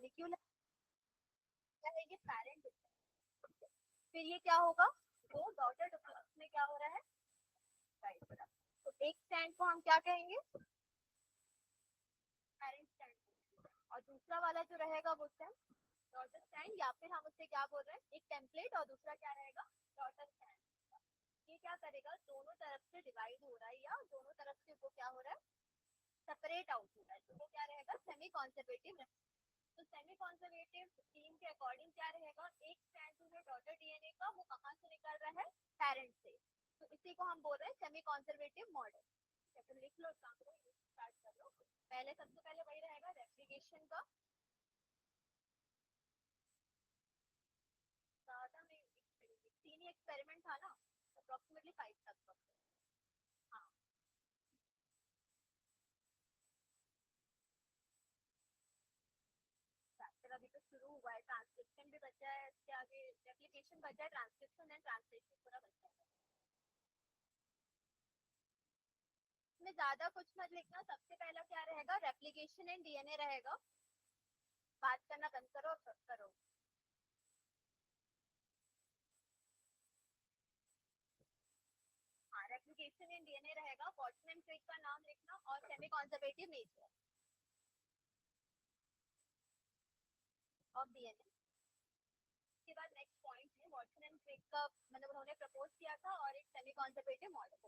Molecule है, ये parent है। फिर ये क्या होगा, वो डॉटेड में क्या हो रहा है, राइट हो रहा है। तो एक स्टैंड को हम क्या कहेंगे, पेरेंट स्टैंड, और दूसरा वाला जो रहेगा वो स्टैंड डॉटर स्टैंड, या फिर हम उससे क्या बोल रहे हैं, एक टेम्पलेट और दूसरा क्या रहेगा, डॉटर स्टैंड। ये क्या करेगा, दोनों तरफ से डिवाइड हो रहा है या दोनों तरफ से वो क्या हो रहा है, सेपरेट आउट हो रहा है, तो वो क्या रहेगा, सेमी कॉन्जर्वेटिव। तो सेमी कॉन्जर्वेटिव थीम के अकॉर्डिंग क्या रहेगा, एक स्ट्रैंड जो है डॉटर डीएनए का वो कहाँ से निकल रहा है, पेरेंट से। तो इसी को हम बोल रहे हैं सेमी कॉन्जर्वेटिव मॉडल। तो लिख लो, स्टार्ट कर लो। पहले सबसे पहले वही रहेगा रेप्लिकेशन का, ज्यादा में 3 ही एक्सपेरिमेंट था ना, अप्रोक्सीमेटली 5 तक। हाँ, चैप्टर अभी तो शुरू हुआ है, ट्रांसक्रिप्शन भी बचा है, इसके आगे रेप्लिकेशन बचा है, ट्रांसक्रिप्शन एंड ट्रांसलेशन पूरा बचा है। इसमें ज्यादा कुछ मत लिखना, सबसे पहला क्या रहेगा, रेप्लिकेशन एंड डीएनए रहेगा। बात करना बंद करो और सब करो। हाँ, रेप्लिकेशन इन डीएनए रहेगा, वॉटसन एंड क्रिक का नाम लिखना, और semi conservative nature of DNA. इसके बाद नेक्स्ट पॉइंट है वॉटसन एंड क्रिक का, मतलब उन्होंने प्रपोज किया था, और एक semi conservative model.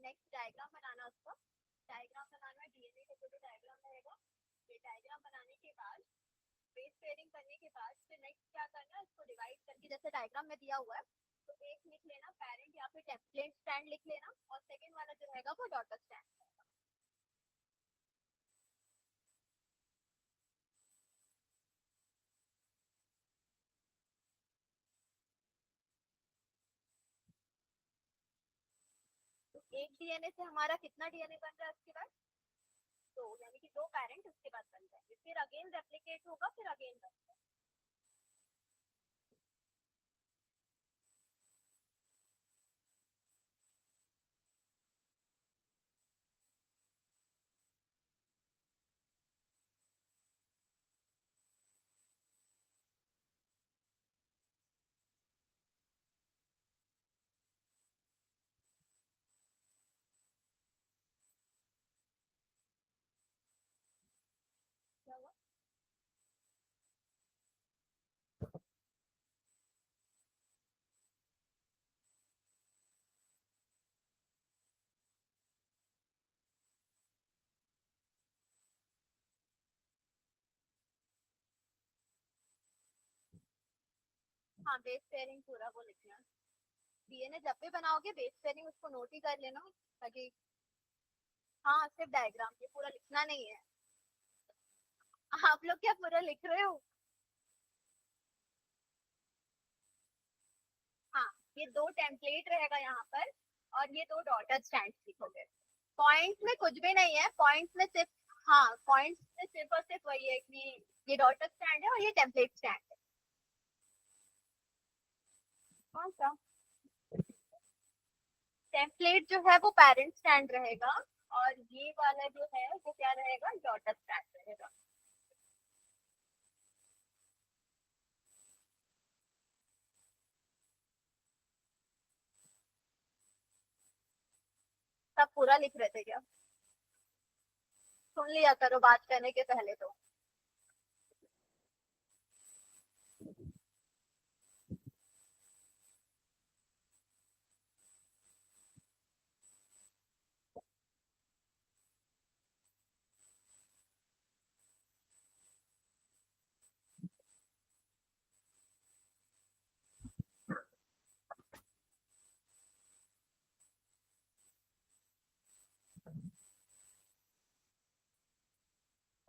Next diagram बनाना, उसका डायग्राम बनाना, डीएनए का जो डायग्राम रहेगा, ये डायग्राम बनाने के बाद बेस पेयरिंग करने के बाद फिर नेक्स्ट क्या करना है, इसको डिवाइड करके जैसे डायग्राम में दिया हुआ है, तो एक लिख लेना पेरेंट या फिर टेम्पलेट स्टैंड लिख लेना, और सेकंड वाला जो रहेगा वो डॉटर स्टैंड। तो एक डीएनए से हमारा कितना डीएनए बन रहा है उसके बाद, तो यानी कि 2 पेरेंट उसके बाद बन जाएंगे, फिर अगेन रेप्लिकेट होगा, फिर अगेन बन जाएगा। क्या हुआ, हाँ बेस पेयरिंग पूरा वो लिखना, डीएनए जब भी बनाओगे बेस पेयरिंग उसको नोट ही कर लेना, ताकि हाँ सिर्फ डायग्राम, ये पूरा लिखना नहीं है। आप लोग क्या पूरा लिख रहे हो, हाँ, ये 2 टेम्पलेट रहेगा यहाँ पर, और ये 2 डॉटर स्टैंड लिखोगे। पॉइंट में कुछ भी नहीं है, पॉइंट में सिर्फ, हाँ पॉइंट में सिर्फ और सिर्फ वही है कि ये डॉटर स्टैंड है और ये टेम्पलेट स्टैंड है। कौन सा टेम्पलेट जो है वो पेरेंट स्टैंड रहेगा, और ये वाला जो है वो क्या रहेगा, डॉटर स्टैंड रहेगा। सब पूरा लिख रहे थे क्या, सुन लिया करो बात करने के पहले तो।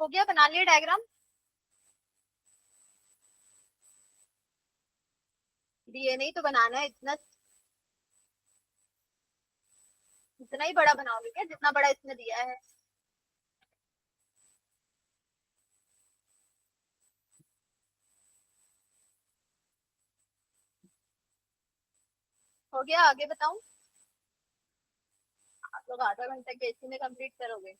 हो गया, बना लिया डायग्राम, डीएनए तो बनाना है इतना। इतना ही बड़ा बनाओगे क्या जितना बड़ा इसमें दिया है? हो गया, आगे बताऊं? आप लोग आधा घंटा के इसी में कंप्लीट करोगे?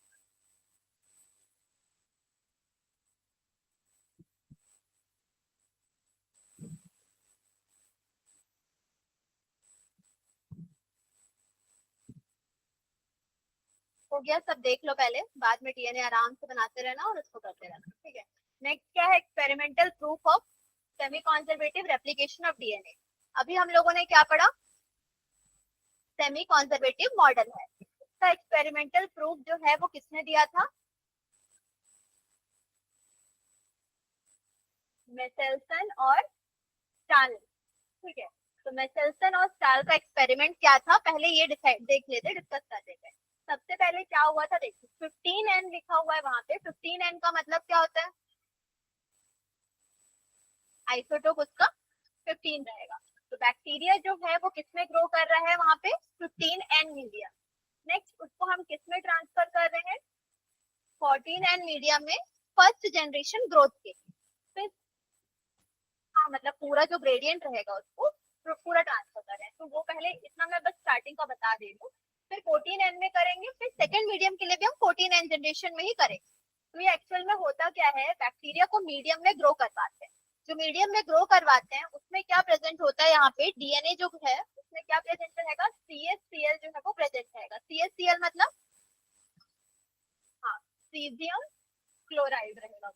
हो गया, सब देख लो पहले, बाद में डीएनए आराम से बनाते रहना और उसको करते रहना, ठीक है। नेक्स्ट क्या है? Experimental proof of semi conservative replication of DNA. अभी हम लोगों ने क्या पढ़ा? सेमी कॉन्जर्वेटिव मॉडल है। इसका एक्सपेरिमेंटल प्रूफ जो है वो किसने दिया था? मेसेल्सन और स्टाल, ठीक है। तो मेसेल्सन और स्टाल का एक्सपेरिमेंट क्या था, पहले ये डिसाइड देख लेते, डिस्कस कर लेते हैं। सबसे पहले क्या हुआ था, देखिए 15N लिखा हुआ है वहां पे। 15N का मतलब क्या होता है? आइसोटोप उसका 15 रहेगा। तो बैक्टीरिया जो है वो किसमें ग्रो कर रहा है वहां पे? 15N medium. नेक्स्ट उसको हम किसमें ट्रांसफर कर रहे हैं? 14N मीडियम में फर्स्ट जनरेशन ग्रोथ के। फिर हाँ, मतलब पूरा जो ग्रेडियंट रहेगा उसको पूरा ट्रांसफर कर रहे हैं। तो वो पहले इतना मैं बस स्टार्टिंग का बता दे दूँ। फिर 14N में करेंगे, फिर सेकेंड मीडियम के लिए भी हम 14N जनरेशन में ही करेंगे। तो ये एक्चुअल में होता क्या है, बैक्टीरिया को मीडियम में ग्रो करवाते हैं। जो मीडियम में ग्रो करवाते हैं उसमें क्या प्रेजेंट होता है, यहाँ पे डीएनए जो है उसमें क्या प्रेजेंट रहेगा? CH-Cl जो है वो प्रेजेंट रहेगा। CH-Cl मतलब हाँ, सीजियम क्लोराइड रहेगा।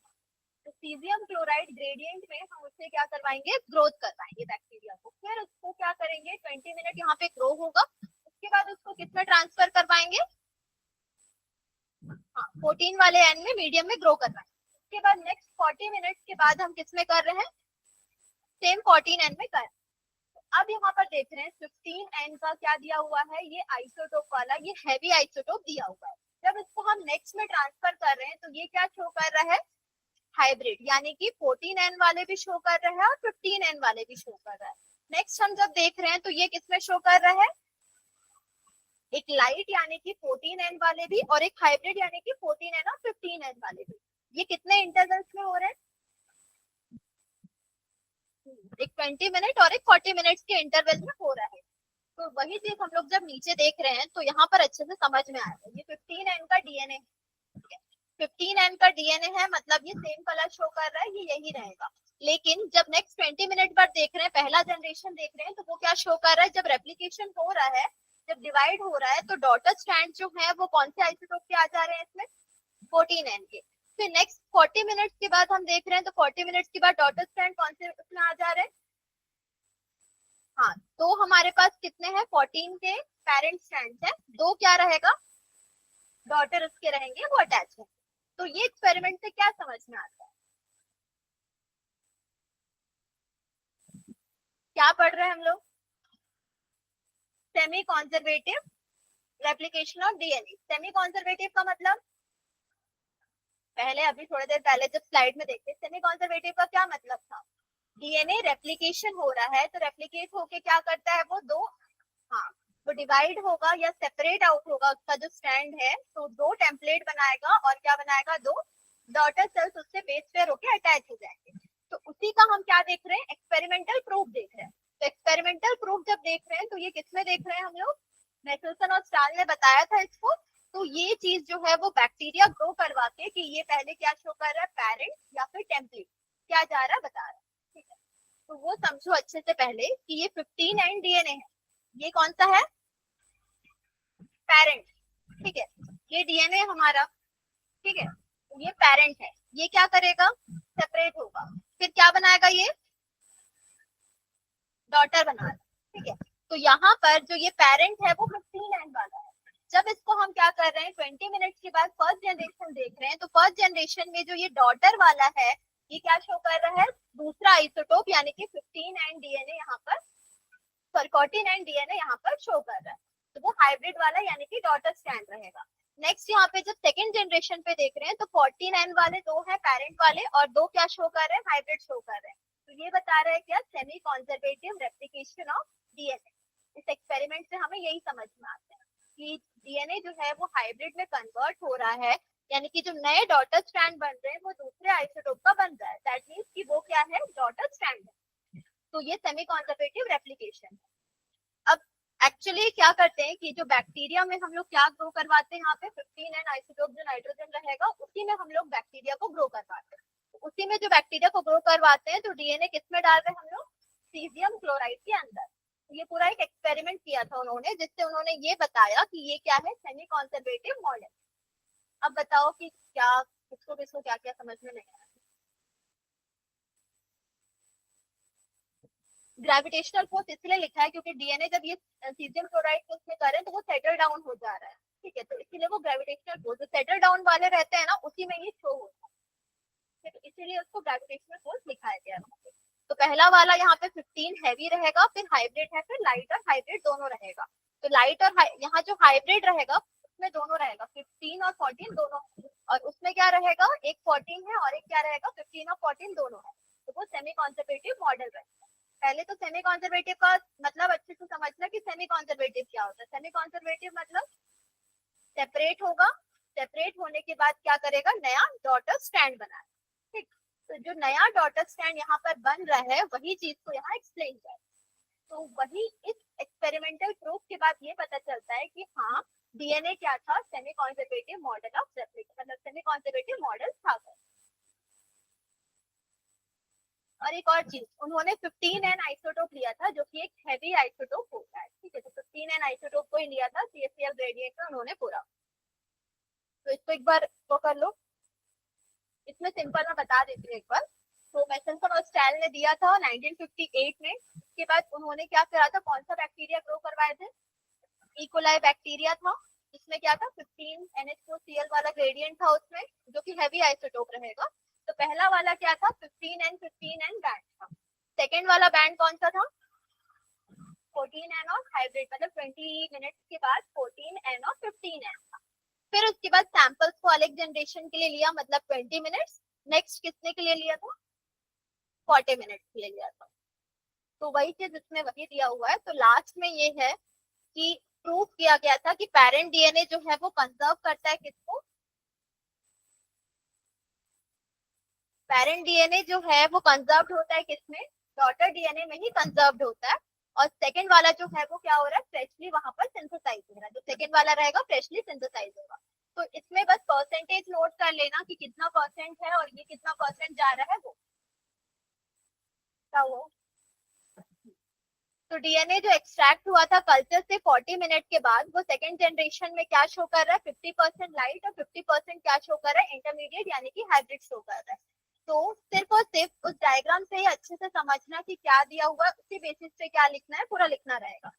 तो सीजियम क्लोराइड ग्रेडियंट में हम उससे क्या करवाएंगे? ग्रोथ करवाएंगे बैक्टीरिया को। फिर उसको क्या करेंगे? 20 मिनट यहाँ पे ग्रो होगा। उसके बाद उसको किसमें ट्रांसफर करवाएंगे? हाँ, 14 वाले एन में मीडियम में ग्रो करवाएंगे। उसके बाद नेक्स्ट 40 मिनट के बाद हम किसमें कर रहे हैं? सेम 14N में कर। अब यहाँ पर देख रहे हैं 15N का क्या दिया हुआ है, ये आइसोटोप वाला, ये हैवी आइसोटोप दिया हुआ है। जब इसको हम नेक्स्ट में ट्रांसफर कर रहे हैं तो ये क्या शो कर रहा है? हाइब्रिड, यानी कि 14N वाले भी शो कर रहे हैं और 15N वाले भी शो कर रहा है। नेक्स्ट हम जब देख रहे हैं तो ये किसमें शो कर रहा है? एक लाइट यानी कि 14N वाले भी, और एक हाइब्रिड यानी कि 14N और 15N वाले भी। ये कितने इंटरवल्स में हो रहे हैं? एक 20 मिनट और एक 40 मिनट के इंटरवल में हो रहा है। तो वही चीज हम लोग जब नीचे देख रहे हैं तो यहाँ पर अच्छे से समझ में आएगा। ये 15N का डीएनए, 15N का डीएनए है, मतलब ये सेम कलर शो कर रहा है, ये यही रहेगा। लेकिन जब नेक्स्ट 20 मिनट पर देख रहे हैं, पहला जनरेशन देख रहे हैं, तो वो क्या शो कर रहा है? जब रेप्लीकेशन हो रहा है, जब डिवाइड हो रहा है, तो डॉटर स्ट्रैंड जो है वो कौन से आइसोटोप के आ जा रहे हैं इसमें? 14N के। फिर नेक्स्ट 40 मिनट के बाद हम देख रहे हैं तो 40 मिनट के बाद डॉटर स्ट्रैंड कौन से उसमें आ जा रहे हैं? हाँ, तो हमारे पास कितने हैं? 14 के पेरेंट स्ट्रैंड्स हैं, दो क्या रहेगा? डॉटर उसके रहेंगे, वो अटैच है। तो ये एक्सपेरिमेंट से क्या समझ में आता है? क्या पढ़ रहे हैं हम लोग? Semi conservative replication of DNA. Semi conservative का मतलब, पहले अभी थोड़ी देर पहले जब स्लाइड में देखते, सेमी कॉन्जर्वेटिव का क्या मतलब था? डीएनए रेप्लिकेशन हो रहा है तो रेप्लिकेट होके क्या करता है वो? दो, हाँ, तो डिवाइड होगा या सेपरेट आउट होगा उसका जो स्टैंड है, तो दो टेम्पलेट बनाएगा और क्या बनाएगा? दो डॉटर सेल्स उससे बेस पेयर होके अटैच हो जाएंगे। तो उसी का हम क्या देख रहे हैं? एक्सपेरिमेंटल प्रूफ देख रहे हैं। तो एक्सपेरिमेंटल प्रूफ जब देख रहे हैं तो ये किसमें देख रहे हैं हम लोग? मेसेल्सन और स्टाल ने बताया था इसको। तो ये चीज जो है वो बैक्टीरिया ग्रो करवा के, कि ये पहले क्या शो कर रहा है? पेरेंट या फिर टेम्पलेट क्या जा रहा है बता रहा है, ठीक है। तो वो समझो अच्छे से पहले कि ये 15N डीएनए है। ये कौन सा है? पेरेंट, ठीक है। ये डीएनए हमारा, ठीक है, तो ये पेरेंट है। ये क्या करेगा? सेपरेट होगा, फिर क्या बनाएगा? ये डॉटर बनाएगा, ठीक है। तो यहाँ पर जो ये पेरेंट है वो 15N वाला है। जब इसको हम क्या कर रहे हैं, 20 मिनट के बाद फर्स्ट जनरेशन देख रहे हैं, तो फर्स्ट जनरेशन में जो ये डॉटर वाला है, ये क्या शो कर रहा है? दूसरा आइसोटोप, यानी कि 15N डीएनए यहाँ पर, सॉरी 14N डीएनए यहाँ पर शो कर रहा है। तो वो हाइब्रिड वाला यानी कि डॉटर स्ट्रैंड रहेगा। नेक्स्ट यहाँ पे जब सेकंड जनरेशन पे देख रहे हैं तो 14N वाले दो हैं पेरेंट वाले, और दो क्या शो कर रहे हैं? हाइब्रिड शो कर रहे हैं। तो ये बता रहा है क्या? Semi conservative replication of DNA. इस एक्सपेरिमेंट से हमें यही समझ में आता है। कि डीएनए जो है वो हाइब्रिड में कन्वर्ट हो रहा है, यानी कि जो नए डॉटर स्ट्रैंड बन रहे हैं वो दूसरे आइसोटोप का बन रहा है, दैट मीन्स कि वो क्या है, डॉटर स्ट्रैंड है। तो ये सेमी कॉन्जर्वेटिव रेप्लिकेशन है। अब एक्चुअली क्या करते हैं कि जो बैक्टीरिया में हम लोग क्या ग्रो करवाते हैं, यहाँ पे 15N आइसोटोप जो नाइट्रोजन रहेगा उसी में हम लोग बैक्टीरिया को ग्रो करवाते हैं। तो उसी में जो बैक्टीरिया को ग्रो करवाते हैं तो डीएनए किस में डाल रहे हैं हम लोग, सीजियम क्लोराइड के अंदर। तो ये पूरा एक एक्सपेरिमेंट किया था उन्होंने, जिससे उन्होंने ये बताया कि ये क्या है, सेमी कॉन्जर्वेटिव मॉडल। अब बताओ कि क्या किसको किसको क्या क्या समझ में नहीं आया। ग्रेविटेशनल फोर्स इसलिए लिखा है क्योंकि डीएनए जब ये सीजियम क्लोराइड को उसमें करें तो वो सेटल डाउन हो जा रहा है, ठीक है, तो इसीलिए वो ग्रेविटेशनल फोर्स, जो सेटल डाउन वाले रहते हैं ना उसी में ये शो होता है, तो इसीलिए उसको ग्रेविटेशनल फोर्स लिखाया गया है। तो पहला वाला यहाँ पे 15 हैवी रहेगा, फिर हाइब्रिड है, फिर लाइट और हाइब्रिड दोनों रहेगा। तो लाइट और यहाँ जो हाइब्रिड रहेगा उसमें दोनों रहेगा, 15 और 14 दोनों, और उसमें क्या रहेगा, एक 14 है और एक क्या रहेगा, 15 और 14 दोनों है। तो वो सेमी कॉन्जर्वेटिव मॉडल रहेगा। पहले तो सेमी कॉन्जर्वेटिव का मतलब अच्छे से समझना कि सेमी कॉन्जर्वेटिव क्या होता है। सेमी कॉन्जर्वेटिव मतलब सेपरेट होगा, सेपरेट होने के बाद क्या करेगा, नया डॉटर स्टैंड बनाए, ठीक। तो जो नया डॉटर स्टैंड यहाँ पर बन रहा है वही चीज को यहाँ एक्सप्लेन कर, तो वही इस एक्सपेरिमेंटल प्रूफ के बाद ये पता चलता है कि हाँ, डीएनए क्या था, semi conservative model of replication, मतलब सेमी कॉन्जर्वेटिव मॉडल था। और एक और चीज, उन्होंने 15N आइसोटोप लिया था जो कि एक हैवी आइसोटोप होता है, ठीक है, तो 15N आइसोटोप को ही लिया था, CFCl ग्रेडियंट का उन्होंने पूरा। तो इसको एक बार वो कर लो, इसमें सिंपल मैं बता देती हूँ एक बार। तो मैसेल्सन और स्टैल ने दिया था 1958 में। उसके बाद उन्होंने क्या करा था, कौन सा बैक्टीरिया ग्रो करवाए थे, इकोलाई बैक्टीरिया था, जिसमें क्या था, 15NH4Cl वाला ग्रेडियंट था उसमें, जो कि हैवी आइसोटोप रहेगा। तो पहला वाला क्या था, 15N बैंड था। सेकेंड वाला बैंड कौन सा था, 14N और हाइब्रिड, मतलब 20 मिनट्स के बाद 14N और 15N था। फिर उसके बाद सैंपल्स को अलग जनरेशन के लिए लिया, मतलब 20 मिनट्स। नेक्स्ट किसने के लिए लिया था, 40 मिनट्स के लिए लिया था। तो वही चीज इसमें वही दिया हुआ है। तो लास्ट में ये है कि प्रूव किया गया था कि पेरेंट डीएनए जो है वो कंजर्व करता है किसको, पेरेंट डीएनए जो है वो कंजर्व्ड होता है किसमें, डॉटर डीएनए में ही कंजर्व्ड होता है। और सेकंड वाला जो है वो क्या हो रहा है, फ्रेशली वहां पर सिंथेसाइज हो रहा है, जो सेकंड वाला रहेगा फ्रेशली सिंथेसाइज होगा। तो इसमें बस परसेंटेज नोट कर लेना कि कितना परसेंट है और ये कितना परसेंट जा रहा है, वो क्या हो। तो डीएनए जो एक्सट्रैक्ट हुआ था कल्चर से 40 मिनट के बाद, वो सेकंड जनरेशन में क्या शो कर रहा है, 50% लाइट और 50% क्या शो कर रहा है, इंटरमीडिएट यानी कि हाइब्रिड शो कर रहा है। तो सिर्फ और सिर्फ उस डायग्राम से ही अच्छे से समझना कि क्या दिया हुआ है, उसी बेसिस पे क्या लिखना है, पूरा लिखना रहेगा।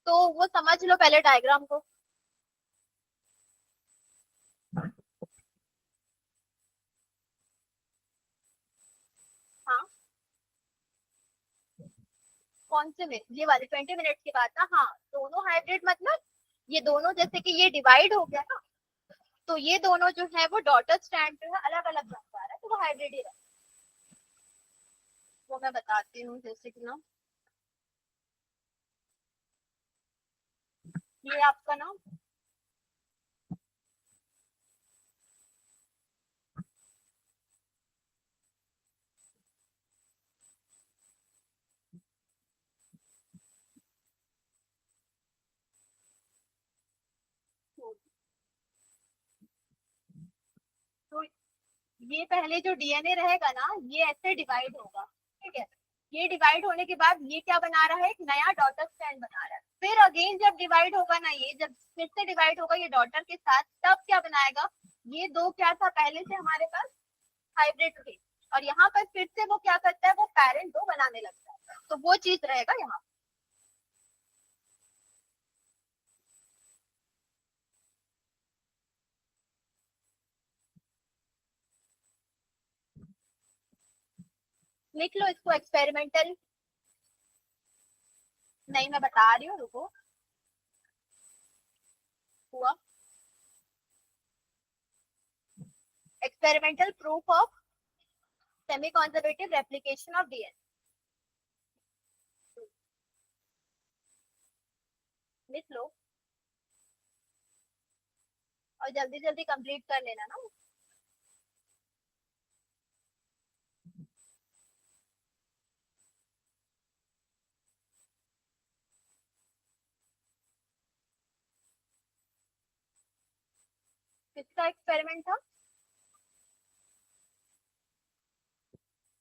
तो वो समझ लो पहले डायग्राम को। हाँ, कौन से में, ये वाले 20 मिनट के बाद ना, हाँ, दोनों हाइब्रिड मतलब ये दोनों, जैसे कि ये डिवाइड हो गया ना, तो ये दोनों जो है वो डॉटर स्टैंड जो है अलग अलग बन पा रहा है, तो वो हाइब्रिड ही रहता है। वो मैं बताती हूँ, जैसे कि ना ये आपका ना, तो ये पहले जो डीएनए रहेगा ना, ये ऐसे डिवाइड होगा, ठीक है। ये डिवाइड होने के बाद ये क्या बना रहा है, एक नया डॉटर स्टैंड बना रहा है। फिर अगेन जब डिवाइड होगा ना, ये जब फिर से डिवाइड होगा ये डॉटर के साथ, तब क्या बनाएगा, ये दो क्या था पहले से हमारे पास, हाइब्रिड थे, और यहाँ पर फिर से वो क्या करता है, वो पेरेंट दो बनाने लगता है, तो वो चीज रहेगा यहाँ। लिख लो इसको, एक्सपेरिमेंटल, नहीं मैं बता रही हूँ, रुको। हुआ experimental proof of semi conservative replication of DNA, लिख लो। और जल्दी जल्दी कंप्लीट कर लेना ना। किसका एक्सपेरिमेंट था?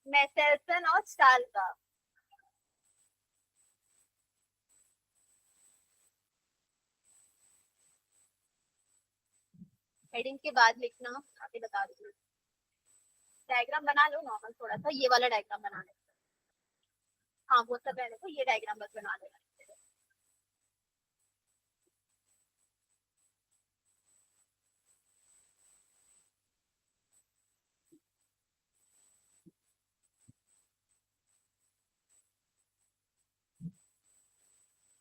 मेसेल्सन और स्टाल का। हेडिंग के बाद लिखना, अभी बता दूंगी। डायग्राम बना लो नॉर्मल, थोड़ा सा ये वाला डायग्राम बना लो। हाँ वो सब रहने को, ये डायग्राम बस बना लेना।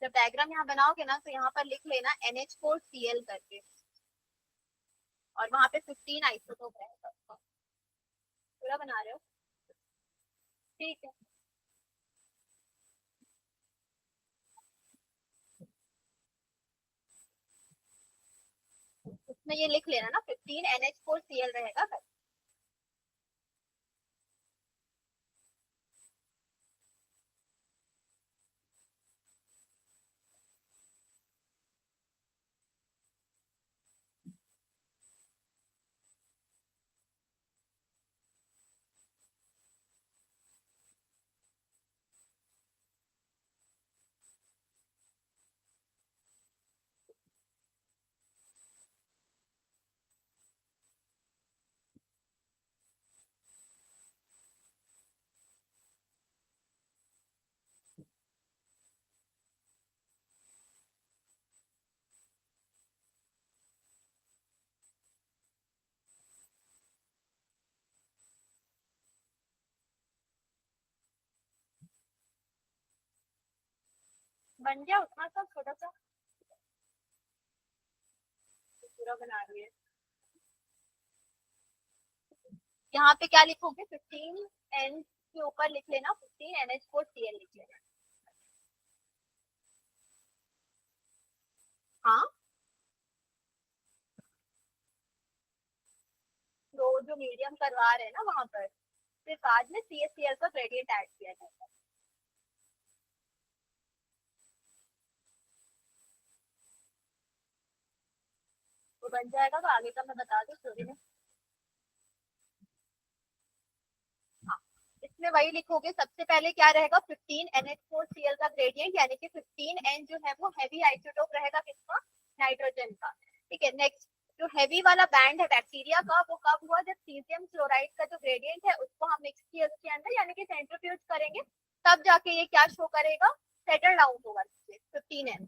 जब डायग्राम यहाँ बनाओगे ना तो यहाँ पर लिख लेना NH4Cl करके, और वहां पे 15 आइसोटोप रहेगा। पूरा बना रहे हो? ठीक है। उसमें ये लिख लेना ना 15 NH4Cl रहेगा। बन गया उतना सा छोटा सा? पूरा बना रही है। यहाँ पे क्या लिखोगे? 15 N के ऊपर लिख लेना 15 NH4Cl लिख लेना। हाँ, तो जो मीडियम करवा रहे हैं ना वहां पर, फिर बाद में CaCl का ग्रेडियंट ऐड किया जाएगा। वो बन जाएगा तो आगे का मैं बता दूं स्टोरी में। हाँ, इसमें वही लिखोगे। सबसे पहले क्या रहेगा? 15 NH4Cl का ग्रेडियंट, यानी कि 15 N जो है वो हैवी आइसोटोप रहेगा किसका? नाइट्रोजन का। ठीक है। नेक्स्ट, जो हैवी वाला बैंड है बैक्टीरिया का, वो कब हुआ? जब सीजियम क्लोराइड का जो ग्रेडियंट है उसको हम मिक्स किए उसके अंदर, यानी कि सेंट्रीफ्यूज करेंगे, तब जाके ये क्या शो करेगा? सेटल डाउन होगा 15N।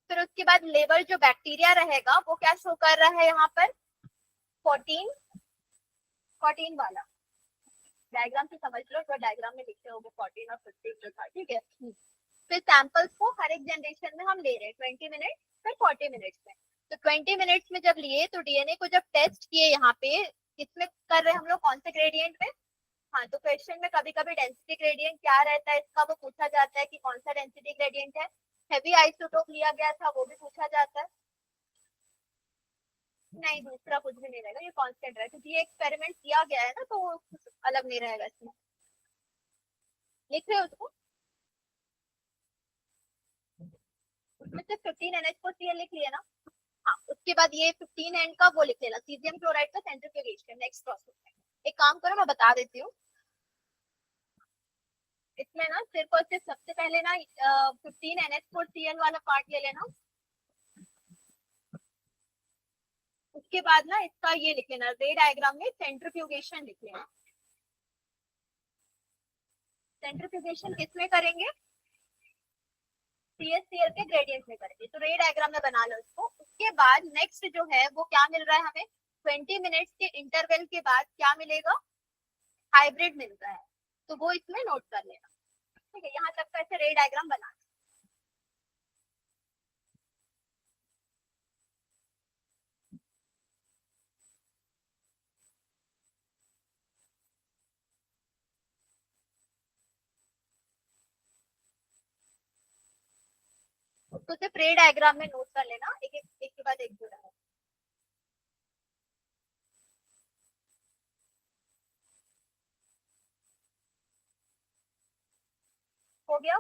फिर उसके बाद लेवल जो बैक्टीरिया रहेगा वो क्या शो कर रहा है यहाँ पर? 14 वाला। डायग्राम से समझ लो, तो डायग्राम में लिखे होंगे 14 और 15 जो था। ठीक है। फिर सैंपल्स को हर एक जनरेशन में हम ले रहे हैं 20 मिनट, फिर 40 मिनट्स में। तो 20 मिनट्स में जब लिए तो डीएनए को जब टेस्ट किए यहाँ पे, किसमें कर रहे हैं हम लोग? कौन से ग्रेडियंट में? हाँ, तो क्वेश्चन में कभी कभी डेंसिटी ग्रेडियंट क्या रहता है इसका वो पूछा जाता है कि कौन सा डेंसिटी ग्रेडियंट है। हैवी आइसोटोप लिया गया था वो भी पूछा जाता है। नहीं, दूसरा कुछ भी नहीं रहेगा, ये कांस्टेंट रहेगा क्योंकि ये एक्सपेरिमेंट किया गया है ना, तो वो कुछ अलग नहीं रहेगा इसमें। लिख रहे हो उसको? उसमें से 15 NH4Cl लिख लिया ना। हाँ, उसके बाद ये 15 N का वो लिख लेना, सीजियम क्लोराइड का सेंट्रीफ्यूगेशन। नेक्स्ट प्रोसेस है, एक काम करो मैं बता देती हूँ। इसमें ना सिर्फ और सिर्फ सबसे पहले ना 15 NH4Cl वाला पार्ट ले लेना। उसके बाद ना इसका ये लिख लेना, रे डायग्राम में सेंट्रीफ्यूगेशन लिख लेना। सेंट्रीफ्यूगेशन किसमें करेंगे? CaCl के ग्रेडियंट में करेंगे, तो रे डायग्राम में बना लो इसको। उसके बाद नेक्स्ट जो है वो क्या मिल रहा है हमें? 20 मिनट्स के इंटरवल के बाद क्या मिलेगा? हाइब्रिड मिल रहा है, तो वो इसमें नोट कर लेना। ठीक है, यहाँ तक का ऐसे रे डायग्राम बना। तो सिर्फ रे डायग्राम में नोट कर लेना, एक एक के बाद एक जुड़ा है। हो गया?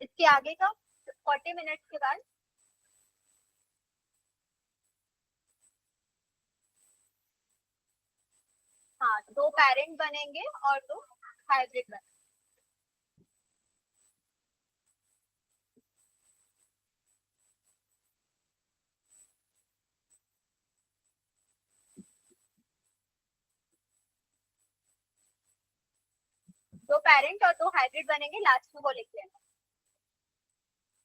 इसके आगे का 40 मिनट्स के बाद हाँ, दो पेरेंट बनेंगे और दो हाइब्रिड बनेंगे। दो पेरेंट और दो हाइब्रिड बनेंगे, लास्ट में वो लिख लेना।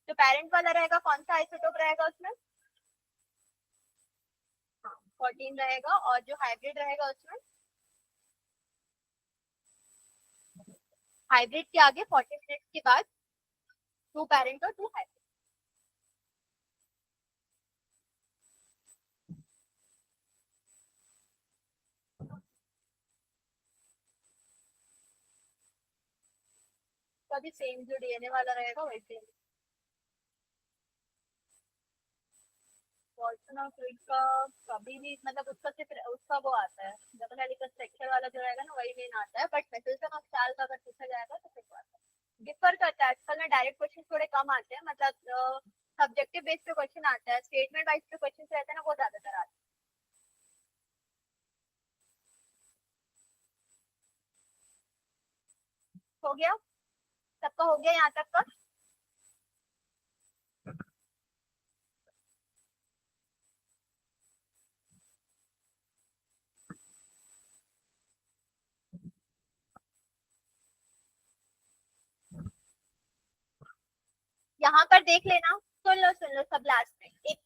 जो पेरेंट वाला रहेगा कौन सा आइसोटोप रहेगा उसमें? हाँ, 14 रहेगा। और जो हाइब्रिड रहेगा उसमें हाइब्रिड के आगे 40 मिनट्स के बाद टू पेरेंट और टू हाइब्रिड। कभी सेम जो डीएनए वाला रहेगा वैसे फॉर्चून ऑफ फ्लूइड का कभी भी मतलब उसका सिर्फ उसका वो आता है, डबल हेलिकल स्ट्रक्चर वाला जो रहेगा ना वही मेन आता है, बट मेथोनिज्म ऑफ चार्ल्स का अगर पूछा जाएगा तो फिर आता है। डिफर करता है, आजकल में डायरेक्ट क्वेश्चन थोड़े कम आते हैं, मतलब सब्जेक्टिव बेस्ड पे क्वेश्चन आता है, स्टेटमेंट वाइज पे क्वेश्चन रहते हैं ना वो ज्यादातर आते हैं। हो गया? सबका हो गया यहाँ तक का? यहाँ पर देख लेना, सुन लो सब लास्ट में एक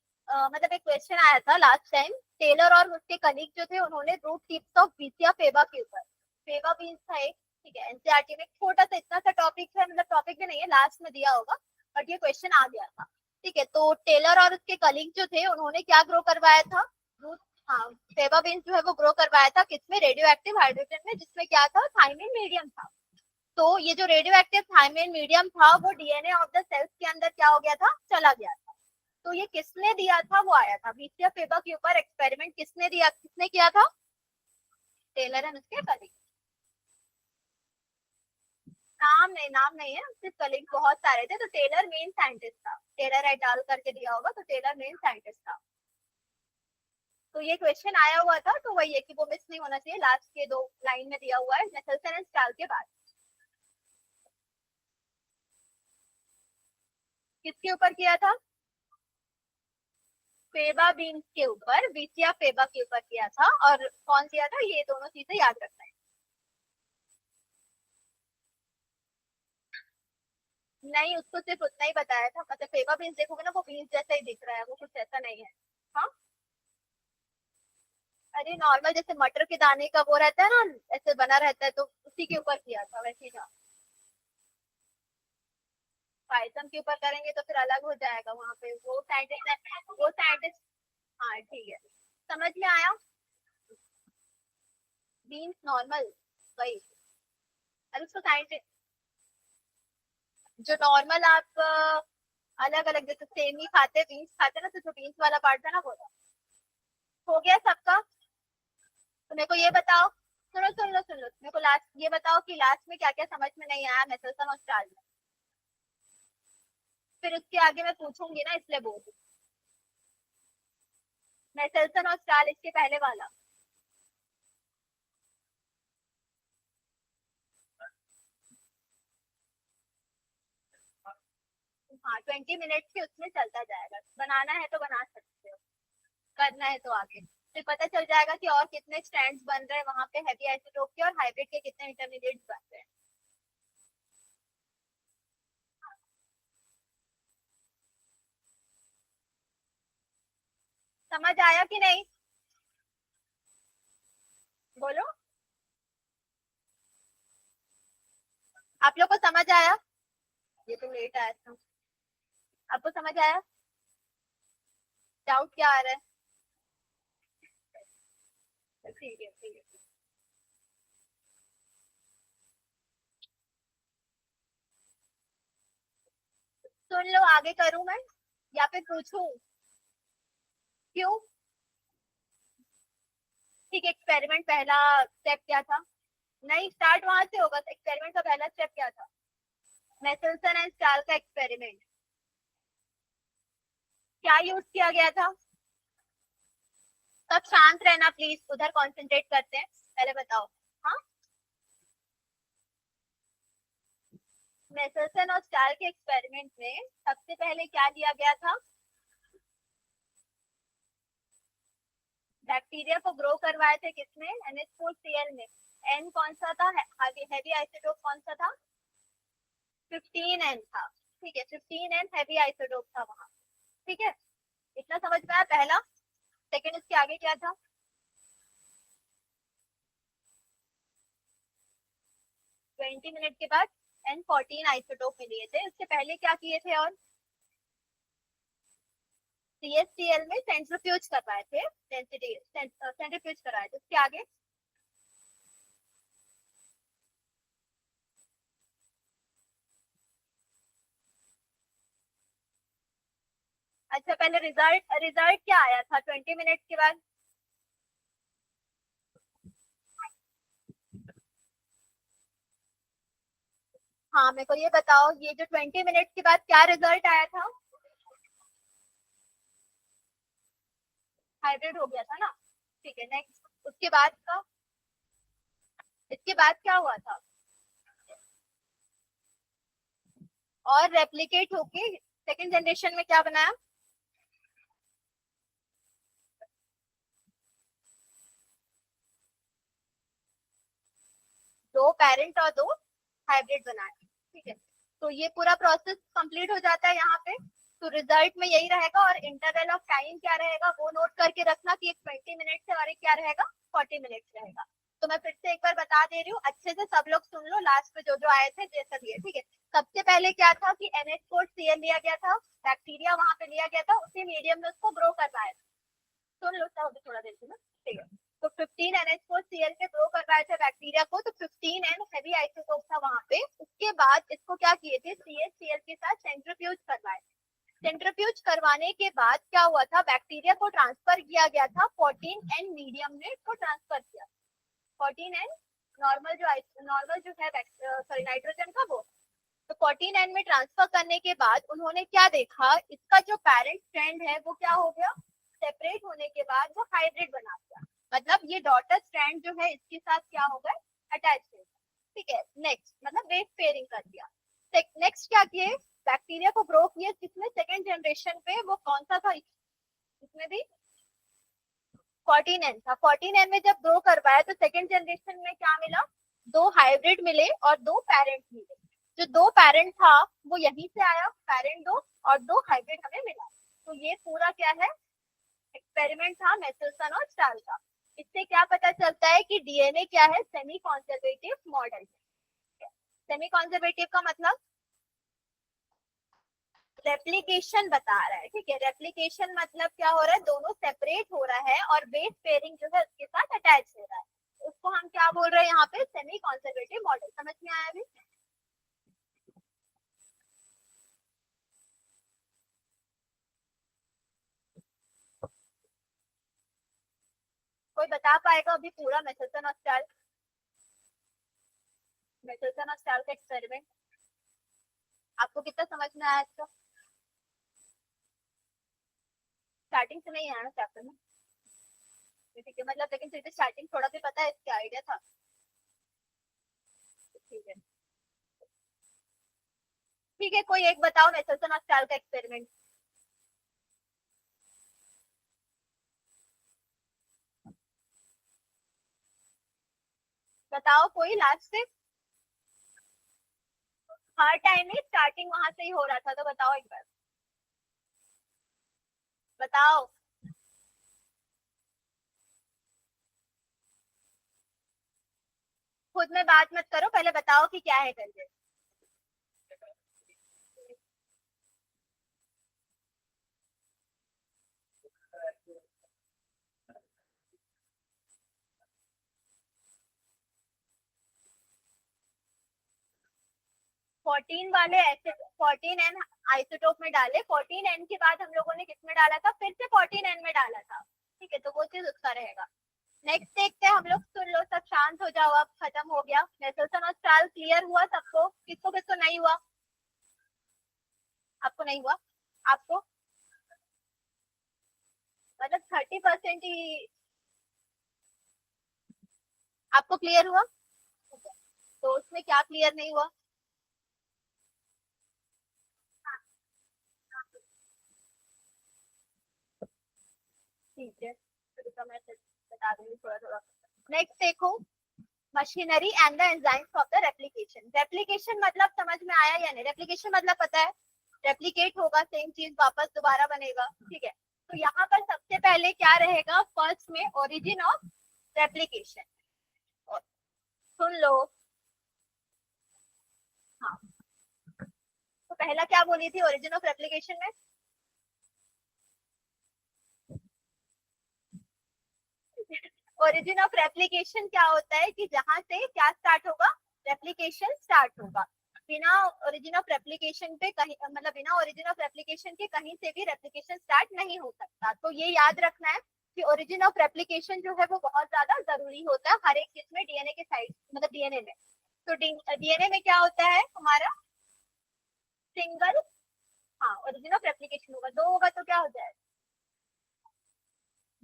मतलब एक क्वेश्चन आया था लास्ट टाइम, टेलर और उसके कलीग जो थे उन्होंने root tips of Vysya faba के ऊपर, फेबा बीन्स था एक, ठीक है, एनसीईआरटी में छोटा सा इतना सा टॉपिक है, मतलब टॉपिक भी नहीं है, लास्ट में दिया होगा, बट ये क्वेश्चन आ गया था। ठीक है, तो टेलर और उसके कलीग जो थे उन्होंने क्या ग्रो करवाया था? रूट, हाँ, फेबा बीन्स जो है वो ग्रो करवाया था किसमें? रेडियो एक्टिव हाइड्रोजन में, जिसमें क्या था? थाइमिन मीडियम था। तो ये जो रेडियो एक्टिव थाइमिन मीडियम था वो डीएनए ऑफ द सेल्स के अंदर क्या हो गया था? चला गया था। तो ये किसने दिया था? वो आया था विसिया फेबा के ऊपर एक्सपेरिमेंट, किसने दिया, किसने किया था? टेलर एंड उसके कलीग। नाम नहीं है, सिर्फ कलीग बहुत सारे थे, तो टेलर मेन साइंटिस्ट था, टेलर एट अल करके दिया होगा, तो टेलर मेन साइंटिस्ट था। तो ये क्वेश्चन आया हुआ था, तो वही है कि वो मिस नहीं होना चाहिए, लास्ट के दो लाइन में दिया हुआ है नेथलसन एंड स्टाल के बाद। किसके ऊपर किया था? फेबा बीन्स के ऊपर, विसिया फेबा के ऊपर किया था, और कौन किया था? ये दोनों चीजें याद रखना है। नहीं, उसको सिर्फ उतना ही बताया था, मतलब फेबा बीन्स देखोगे ना वो बीन्स जैसा ही दिख रहा है, वो कुछ ऐसा नहीं है। हाँ, अरे नॉर्मल जैसे मटर के दाने का वो रहता है ना, ऐसे बना रहता है, तो उसी के ऊपर किया था वैसे ही था। पाइथन के ऊपर करेंगे तो फिर अलग हो जाएगा, वहां पे वो साइंटिस्ट, वो साइंटिस्ट। हाँ ठीक है, समझ में आया? बीन्स नॉर्मल वही, अरे उसको साइंटिस्ट जो नॉर्मल आप अलग अलग जैसे सेम ही खाते हैं, बीन्स खाते हैं ना, तो जो बीन्स वाला पार्ट था ना वो था। हो गया सबका? तो मेरे को ये बताओ, सुन लो, मेरे को लास्ट ये बताओ कि लास्ट में क्या क्या समझ में नहीं आया मेथल्सन और स्टार्च में, फिर उसके आगे मैं पूछूंगी ना, इसलिए बोल रही हूँ। मेथल्सन और स्टार्च इसके पहले वाला। हाँ, 20 मिनट के उसमें चलता जाएगा, बनाना है तो बना सकते हो, करना है तो आगे फिर पता चल जाएगा कि और कितने स्टैंड बन रहे हैं वहां पे हैवी आइसोटोप के, और हाइब्रिड के कितने इंटरमीडिएट बन रहे हैं। समझ आया कि नहीं? बोलो, आप लोग को समझ आया? ये तो लेट आया था, आपको समझ आया? डाउट क्या आ रहा है? ठीक है ठीक है। सुन लो, आगे करूं मैं या फिर पूछूं? क्यों? ठीक है, एक्सपेरिमेंट पहला स्टेप क्या था? नहीं, स्टार्ट वहां से होगा। एक्सपेरिमेंट का पहला स्टेप क्या था? मेसेल्सन एंड स्टाल का एक्सपेरिमेंट। क्या यूज किया गया था? सब शांत रहना प्लीज, उधर कंसंट्रेट करते हैं, पहले बताओ। हाँ, मेसेल्सन और स्टाल के एक्सपेरिमेंट में सबसे पहले क्या लिया गया था? बैक्टीरिया को ग्रो करवाए थे किसमें? NH4Cl में। एन कौन सा था? हैवी आइसोटोप कौन सा था? 15N था। ठीक है, 15N हैवी आइसोटोप था वहां। ठीक है, इतना समझ में आया पहला। सेकंड, इसके आगे क्या था? 20 मिनट के बाद N14 आइसोटोप में लिए थे। उससे पहले क्या किए थे? और CSTL में सेंट्रीफ्यूज करवाए थे, सेंट्रीफ्यूज करवाए थे। उसके आगे अच्छा, पहले रिजल्ट रिजल्ट क्या आया था 20 मिनट के बाद? हाँ, मेरे को ये बताओ, ये जो 20 मिनट के बाद क्या रिजल्ट आया था? हाइब्रिड हो गया था ना। ठीक है, नेक्स्ट, उसके बाद का, इसके बाद क्या हुआ था? और रेप्लिकेट होके सेकंड जनरेशन में क्या बनाया? दो पेरेंट और दो हाइब्रिड बनाए। ठीक है, तो ये पूरा प्रोसेस कंप्लीट हो जाता है यहाँ पे। तो रिजल्ट में यही रहेगा, और इंटरवल ऑफ टाइम क्या रहेगा वो नोट करके रखना कि एक 20 मिनट से और एक क्या रहेगा, 40 मिनट रहेगा। तो मैं फिर से एक बार बता दे रही हूँ, अच्छे से सब लोग सुन लो, लास्ट में जो जो आए थे जैसा भी है। ठीक है, सबसे पहले क्या था कि NH4Cl लिया गया था, बैक्टीरिया वहां पे लिया गया था, उसी मीडियम में उसको ग्रो करवाया था। सुन लो सब थोड़ा देर से ना। ठीक है, तो 15 NH4Cl पे ग्रो करवाए थे बैक्टीरिया को, तो 15N हैवी आइसोटोप था वहां पे। उसके बाद इसको क्या किए थे? CHCl के साथ सेंट्रीफ्यूज करवाए। सेंट्रीफ्यूज करवाने के बाद क्या हुआ था? बैक्टीरिया को ट्रांसफर किया गया था 14N मीडियम में, इसको ट्रांसफर किया। 14N नॉर्मल जो है, सॉरी नाइट्रोजन का वो। तो 14N में ट्रांसफर करने के बाद उन्होंने क्या देखा? इसका जो पेरेंट स्ट्रैंड है वो क्या हो गया? सेपरेट होने के बाद वो हाइब्रिड बना दिया। मतलब ये डॉटर स्ट्रैंड जो है इसके साथ क्या हो गए? अटैच हो गए। ठीक है, नेक्स्ट मतलब बेस पेयरिंग कर दिया। नेक्स्ट क्या किए? बैक्टीरिया को ग्रो किए किसमें? सेकेंड जनरेशन पे। वो कौन सा था इसमें भी? 14N था। 14N में जब ग्रो करवाया तो सेकेंड जनरेशन में क्या मिला? दो हाइब्रिड मिले और दो पेरेंट मिले। जो दो पेरेंट था वो यहीं से आया, पेरेंट दो, और दो हाइब्रिड हमें मिला। तो ये पूरा क्या है? एक्सपेरिमेंट था मेसेल्सन और स्टाल का। इससे क्या पता चलता है कि DNA क्या है? Semi conservative model. Semi conservative का मतलब रेप्लिकेशन बता रहा है। ठीक है, रेप्लिकेशन मतलब क्या हो रहा है? दोनों सेपरेट हो रहा है और बेस पेयरिंग जो है उसके साथ अटैच हो रहा है। उसको हम क्या बोल रहे हैं यहाँ पे? Semi conservative model. समझ में आया अभी? कोई बता पाएगा अभी पूरा मेसेल्सन और स्टाल, मेसेल्सन और स्टाल का एक्सपेरिमेंट आपको कितना समझ में आया इसका? स्टार्टिंग से नहीं आया ना चैप्टर में? ठीक है, मतलब लेकिन फिर भी स्टार्टिंग थोड़ा भी पता है, इसका आइडिया था। ठीक है, ठीक है, कोई एक बताओ मेसेल्सन और स्टाल का एक्सपेरिमेंट। बताओ कोई लास्ट से। हर टाइम में स्टार्टिंग वहां से ही हो रहा था, तो बताओ एक बार, बताओ। खुद में बात मत करो, पहले बताओ कि क्या है करके। 14 वाले ऐसे 14N आइसोटोप में डाले, 14N के बाद हम लोगों ने किस में डाला था? फिर से 14N में डाला था। ठीक है, तो वो चीज उसका रहेगा। नेक्स्ट देखते हैं हम लोग, सुन लो सब, शांत हो जाओ, अब खत्म हो गया। नेसल्सन और स्टाल क्लियर हुआ सबको? किसको किसको नहीं हुआ? आपको नहीं हुआ? आपको मतलब 30% ही आपको क्लियर हुआ? तो उसमें क्या क्लियर नहीं हुआ? ठीक है, तो मैं बता दूंगी थोड़ा थोड़ा। नेक्स्ट देखो, machinery and the enzymes of the replication. Replication मतलब समझ में आया या नहीं? रेप्लिकेशन मतलब पता है, रेप्लिकेट होगा, सेम चीज वापस दोबारा बनेगा, ठीक है। तो यहाँ पर सबसे पहले क्या रहेगा, फर्स्ट में ओरिजिन ऑफ रेप्लिकेशन। सुन लो, हाँ, तो पहला क्या बोली थी ओरिजिन ऑफ रेप्लिकेशन में? ओरिजिन ऑफ रेप्लिकेशन क्या होता है कि जहां से क्या स्टार्ट होगा, रेप्लिकेशन स्टार्ट होगा। बिना ओरिजिन ऑफ रेप्लिकेशन पे कहीं, मतलब बिना ओरिजिन ऑफ रेप्लिकेशन के कहीं से भी रेप्लिकेशन स्टार्ट नहीं हो सकता। तो ये याद रखना है कि ओरिजिन ऑफ रेप्लिकेशन जो है वो बहुत ज्यादा जरूरी होता है हर एक चीज में, डीएनए के साइड, मतलब डीएनए में। तो डीएनए में क्या होता है हमारा, सिंगल, हाँ, ओरिजिन ऑफ रेप्लिकेशन होगा, दो होगा तो क्या हो जाएगा,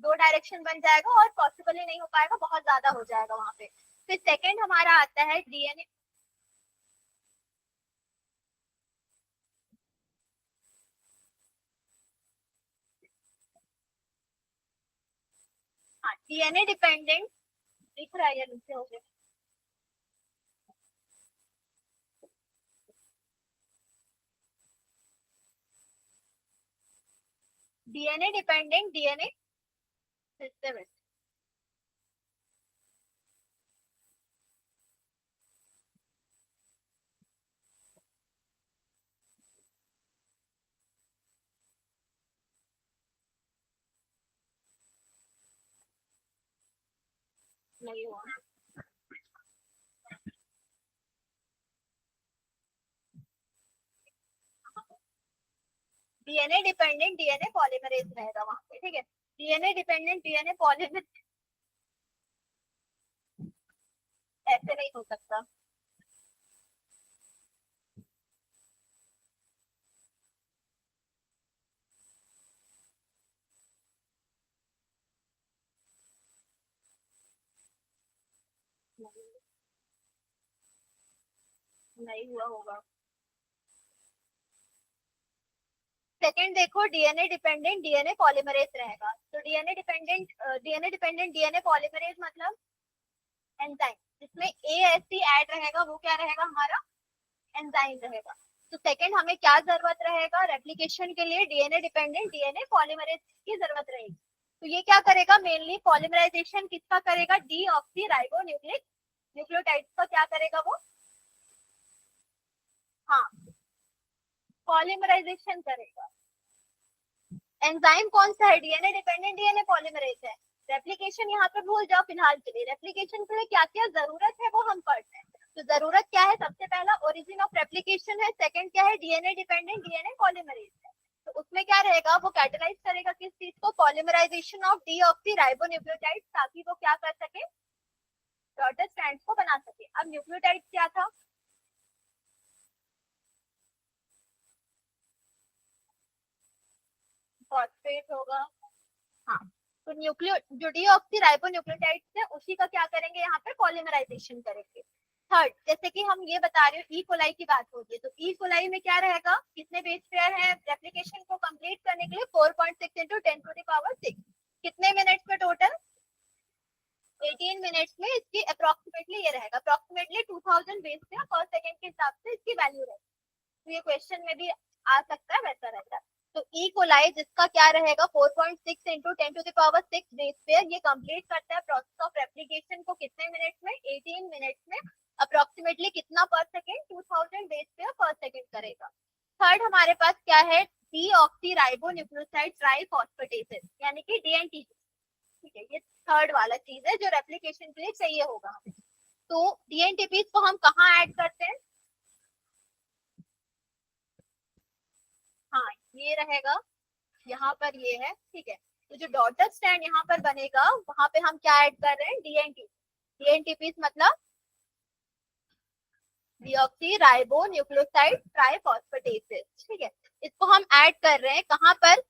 दो डायरेक्शन बन जाएगा और पॉसिबल ही नहीं हो पाएगा, बहुत ज्यादा हो जाएगा वहां पे। फिर सेकंड हमारा आता है डीएनए। हाँ, डीएनए डिपेंडेंट, दिख रहा है या नीचे हो गया? DNA dependent DNA system. नहीं हुआ। डीएनए डिपेंडेंट डीएनए पॉलीमरेज रहेगा वहां पे, ठीक है। डीएनए डिपेंडेंट डीएनए पॉलीमरेज ऐसे नहीं हो सकता। नहीं हुआ होगा। सेकंड देखो, डीएनए डिपेंडेंट डीएनए पॉलीमरेज रहेगा। तो डीएनए डिपेंडेंट डीएनए पॉलीमरेज मतलब एंजाइम, जिसमें एएससी ऐड रहेगा, वो क्या रहेगा हमारा, एंजाइम रहेगा। तो सेकंड हमें क्या जरूरत रहेगा, रेप्लिकेशन के लिए डीएनए डिपेंडेंट डीएनए पॉलीमरेज की जरूरत रहेगी। तो ये क्या करेगा, मेनली पॉलीमराइजेशन किसका करेगा, डीऑक्सी राइबो न्यूक्लिक न्यूक्लियोटाइड्स का क्या करेगा वो, हाँ, पॉलीमराइजेशन करेगा। एंजाइम कौन सा है, डीएनए डिपेंडेंट डीएनए पॉलीमरेज है। रेप्लिकेशन यहाँ पे भूल जाओ फिलहाल के लिए। रेप्लिकेशन के लिए क्या क्या जरूरत है वो हम पढ़ते हैं। तो जरूरत क्या है, सबसे पहला ओरिजिन ऑफ रेप्लिकेशन है, सेकंड क्या है, डीएनए डिपेंडेंट डीएनए पॉलीमरेज है। तो उसमें क्या रहेगा, वो कैटलाइज करेगा किस चीज को, पॉलीमराइजेशन ऑफ डीऑक्सी राइबोन्यूक्लियोटाइड, ताकि वो क्या कर सके, डॉटर स्ट्रैंड्स को बना सके। अब न्यूक्लियोटाइड क्या था, फॉस्फेट होगा, हाँ। तो न्यूक्लियो जो डीऑक्सी राइबोन्यूक्लियोटाइड है उसी का क्या करेंगे, यहाँ पे पॉलीमराइजेशन करेंगे। थर्ड, जैसे कि हम ये बता रहे हो, ई कोलाई की बात हो रही है, तो ई कोलाई में क्या रहेगा, कितने बेस पेयर है रेप्लिकेशन को कंप्लीट करने के लिए, 4.6 इंटू 10⁶ कितने मिनट्स में टोटल, 18 मिनट्स में इसकी अप्रोक्सीमेटली ये रहेगा, अप्रोक्सीमेटली 2000 बेस पेयर पर सेकंड के हिसाब से इसकी वैल्यू रहेगी। तो ये क्वेश्चन में भी आ सकता है, वैसा रहता है। तो ई कोलाई जिसका क्या रहेगा, 4.6 इंटू 10⁶ बेस पेयर, ये कंप्लीट करता है प्रोसेस ऑफ रेप्लिकेशन को कितने मिनट्स में, 18 मिनट्स में। अप्रोक्सीमेटली कितना पर सेकेंड, 2000 बेस पेयर पर सेकेंड करेगा। थर्ड हमारे पास क्या है, डीऑक्सी राइबो न्यूक्लियोसाइड ट्राइफॉस्फेटेसेस, यानी कि डीएनटी, ठीक है। ये थर्ड वाला चीज है जो रेप्लिकेशन के लिए चाहिए होगा हमें। तो डीएनटीपी को हम कहाँ ऐड करते हैं, हाँ, ये रहेगा, यहाँ पर ये है, ठीक है। तो जो डॉटर स्टैंड यहाँ पर बनेगा वहां पे हम क्या ऐड कर रहे हैं, डीएनटी। डीएनटीपी मतलब डीऑक्सी राइबो न्यूक्लियोसाइड ट्राइफॉस्फेटेसेस, ठीक है। इसको हम ऐड कर रहे हैं कहाँ पर,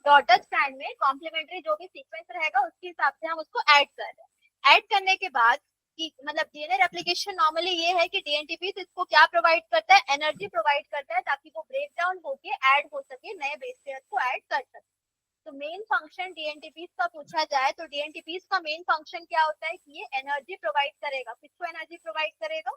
डॉटर स्टैंड में। कॉम्प्लीमेंट्री जो भी सीक्वेंस रहेगा उसके हिसाब से हम उसको ऐड कर रहे हैं। ऐड करने के बाद कि मतलब डीएनए रेप्लिकेशन नॉर्मली ये है कि डीएनटीपी इसको क्या प्रोवाइड करता है, एनर्जी प्रोवाइड करता है ताकि वो ब्रेक डाउन होके ऐड हो सके, नए बेस पेयर को ऐड कर सके। तो मेन फंक्शन डीएनटीपीज का पूछा जाए तो डीएनटीपीज का मेन फंक्शन क्या होता है कि ये एनर्जी प्रोवाइड करेगा। किसको एनर्जी प्रोवाइड करेगा,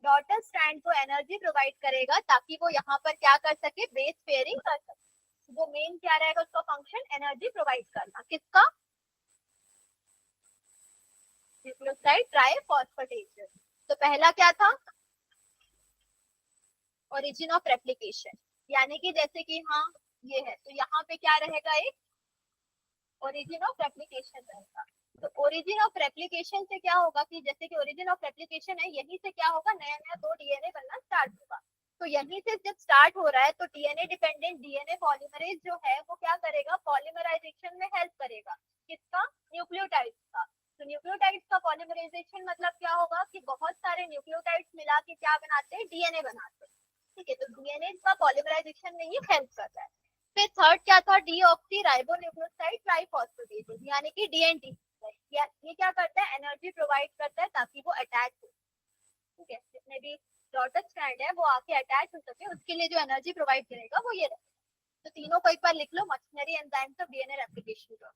डॉटर स्ट्रैंड को एनर्जी प्रोवाइड करेगा ताकि वो यहाँ पर क्या कर सके, बेस पेयरिंग कर सके। वो मेन क्या रहेगा उसका फंक्शन, एनर्जी प्रोवाइड करना। किसका, न्यूक्लियोसाइड ट्राइफॉस्फेटेसेस। तो पहला क्या था, ओरिजिन ऑफ रेप्लिकेशन, यानी कि जैसे कि हाँ ये है तो यहाँ पे क्या रहेगा, एक ओरिजिन ऑफ रेप्लिकेशन रहेगा। तो ओरिजिन ऑफ रेप्लिकेशन से क्या होगा कि जैसे कि ओरिजिन ऑफ रेप्लिकेशन है, यहीं से क्या होगा, नया नया दो डीएनए बनना स्टार्ट होगा। तो यहीं से जब स्टार्ट हो रहा है तो डीएनए डिपेंडेंट डीएनए पॉलीमरेज जो है वो क्या करेगा, पॉलीमराइजेशन में हेल्प करेगा। किसका, न्यूक्लियोटाइड्स का। तो न्यूक्लियोटाइड्स का पॉलीमराइजेशन मतलब क्या होगा कि बहुत सारे न्यूक्लियोटाइड्स मिला के क्या बनाते हैं, डीएनए बनाते हैं, ठीक है। तो डीएनए का पॉलीमराइजेशन में ये हेल्प करता है। फिर थर्ड क्या था, डीऑक्सी राइबोन्यूक्लियोसाइड ट्राइफॉस्फेटेसेस, यानी कि डीएनटी। ये क्या करता है, एनर्जी प्रोवाइड करता है ताकि वो अटैच हो, ठीक है। जितने भी डॉटर स्ट्रैंड है वो आके अटैच हो सके, उसके लिए जो एनर्जी प्रोवाइड करेगा वो ये रहेगा। तो तीनों को एक बार लिख लो, machinery enzymes of DNA replication का।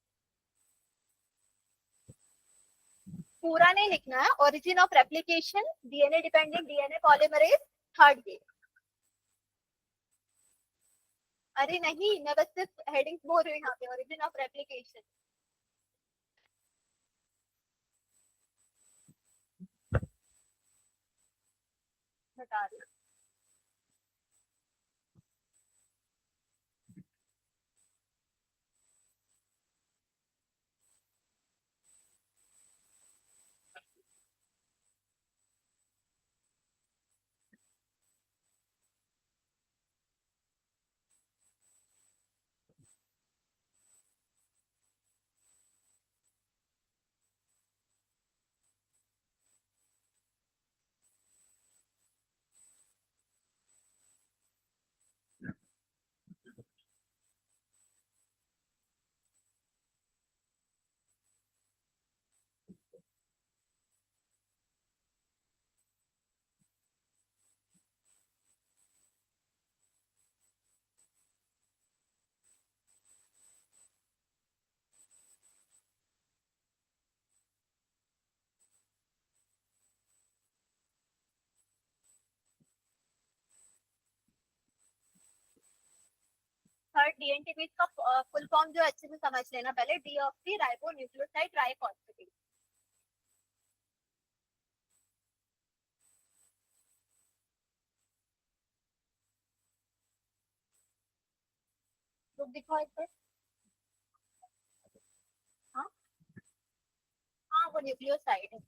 पूरा नहीं लिखना है, origin of replication, DNA dependent DNA polymerase, third ये। अरे नहीं, मैं बस सिर्फ हेडिंग्स बोल रही हूँ यहाँ पे, ओरिजिन ऑफ रेप्लिकेशन। बता रही हूँ। थर्ड डीएनटीपी का फुल फॉर्म जो अच्छे से समझ लेना पहले, डीऑक्सी राइबो न्यूक्लियोसाइड ट्राइफॉस्फेटेज। तो दिखाओ एक बार। हाँ हाँ, वो न्यूक्लियोसाइड है।